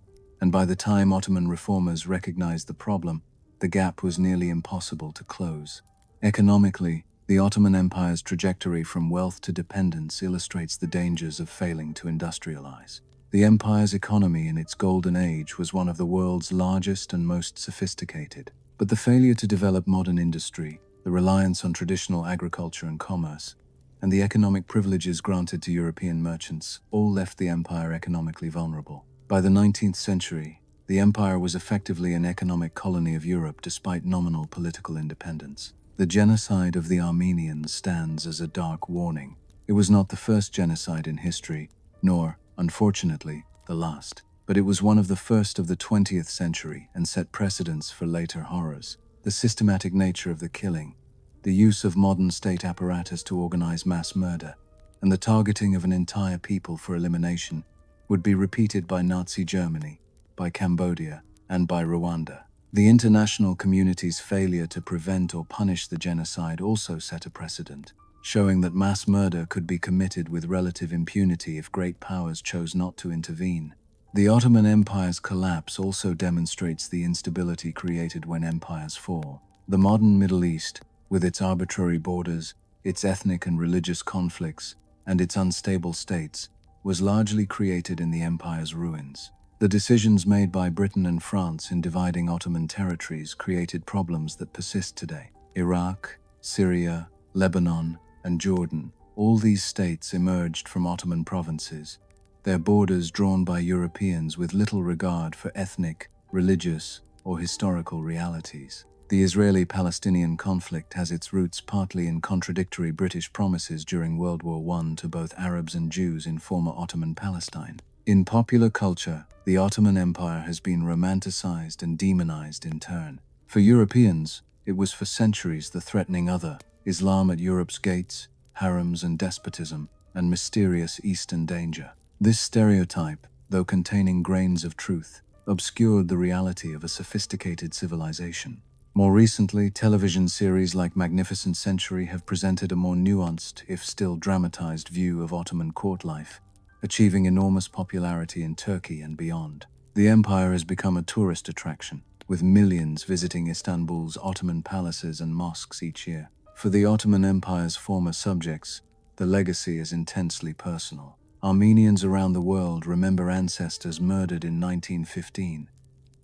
and by the time Ottoman reformers recognized the problem, the gap was nearly impossible to close. Economically, the Ottoman Empire's trajectory from wealth to dependence illustrates the dangers of failing to industrialize. The empire's economy in its golden age was one of the world's largest and most sophisticated, but the failure to develop modern industry, the reliance on traditional agriculture and commerce, and the economic privileges granted to European merchants all left the empire economically vulnerable. By the 19th century, the empire was effectively an economic colony of Europe despite nominal political independence. The genocide of the Armenians stands as a dark warning. It was not the first genocide in history, nor, unfortunately, the last, but it was one of the first of the 20th century and set precedents for later horrors. The systematic nature of the killing, the use of modern state apparatus to organize mass murder, and the targeting of an entire people for elimination would be repeated by Nazi Germany, by Cambodia, and by Rwanda. The international community's failure to prevent or punish the genocide also set a precedent, showing that mass murder could be committed with relative impunity if great powers chose not to intervene. The Ottoman Empire's collapse also demonstrates the instability created when empires fall. The modern Middle East, with its arbitrary borders, its ethnic and religious conflicts, and its unstable states, was largely created in the empire's ruins. The decisions made by Britain and France in dividing Ottoman territories created problems that persist today. Iraq, Syria, Lebanon, and Jordan, all these states emerged from Ottoman provinces, their borders drawn by Europeans with little regard for ethnic, religious, or historical realities. The Israeli-Palestinian conflict has its roots partly in contradictory British promises during World War I to both Arabs and Jews in former Ottoman Palestine. In popular culture, the Ottoman Empire has been romanticized and demonized in turn. For Europeans, it was for centuries the threatening other, Islam at Europe's gates, harems and despotism, and mysterious Eastern danger. This stereotype, though containing grains of truth, obscured the reality of a sophisticated civilization. More recently, television series like Magnificent Century have presented a more nuanced, if still dramatized, view of Ottoman court life, achieving enormous popularity in Turkey and beyond. The empire has become a tourist attraction, with millions visiting Istanbul's Ottoman palaces and mosques each year. For the Ottoman Empire's former subjects, the legacy is intensely personal. Armenians around the world remember ancestors murdered in 1915,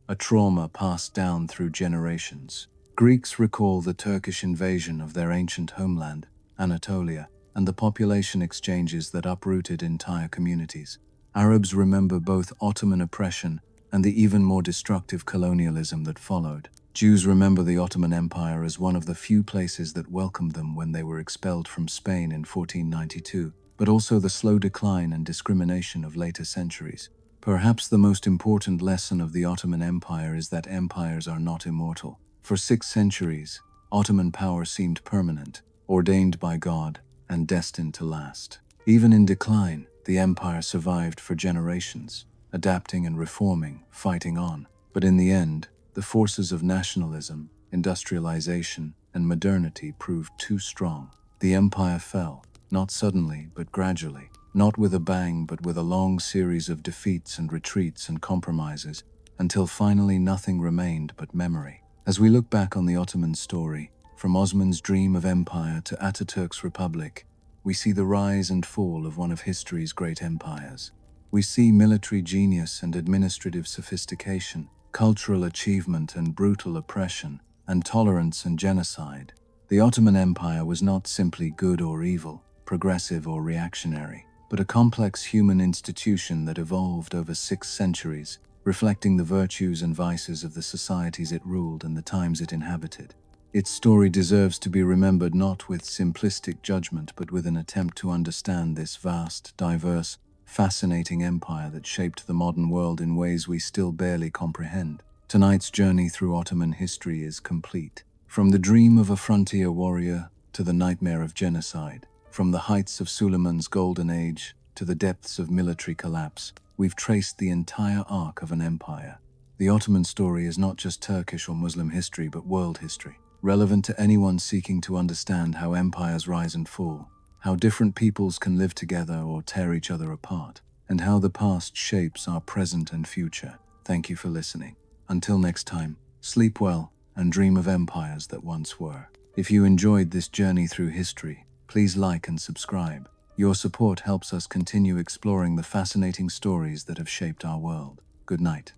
a trauma passed down through generations. Greeks recall the Turkish invasion of their ancient homeland, Anatolia, and the population exchanges that uprooted entire communities. Arabs remember both Ottoman oppression and the even more destructive colonialism that followed. Jews remember the Ottoman Empire as one of the few places that welcomed them when they were expelled from Spain in 1492, but also the slow decline and discrimination of later centuries. Perhaps the most important lesson of the Ottoman Empire is that empires are not immortal. For 6 centuries, Ottoman power seemed permanent, ordained by God, and destined to last. Even in decline, the empire survived for generations, adapting and reforming, fighting on. But in the end, the forces of nationalism, industrialization, and modernity proved too strong. The empire fell, not suddenly but gradually, not with a bang but with a long series of defeats and retreats and compromises, until finally nothing remained but memory. As we look back on the Ottoman story, from Osman's dream of empire to Ataturk's republic, we see the rise and fall of one of history's great empires. We see military genius and administrative sophistication, cultural achievement and brutal oppression, and tolerance and genocide. The Ottoman Empire was not simply good or evil, progressive or reactionary, but a complex human institution that evolved over 6 centuries, reflecting the virtues and vices of the societies it ruled and the times it inhabited. Its story deserves to be remembered not with simplistic judgment but with an attempt to understand this vast, diverse, fascinating empire that shaped the modern world in ways we still barely comprehend. Tonight's journey through Ottoman history is complete. From the dream of a frontier warrior to the nightmare of genocide, from the heights of Suleiman's golden age to the depths of military collapse, we've traced the entire arc of an empire. The Ottoman story is not just Turkish or Muslim history but world history, relevant to anyone seeking to understand how empires rise and fall, how different peoples can live together or tear each other apart, and how the past shapes our present and future. Thank you for listening. Until next time, sleep well and dream of empires that once were. If you enjoyed this journey through history, please like and subscribe. Your support helps us continue exploring the fascinating stories that have shaped our world. Good night.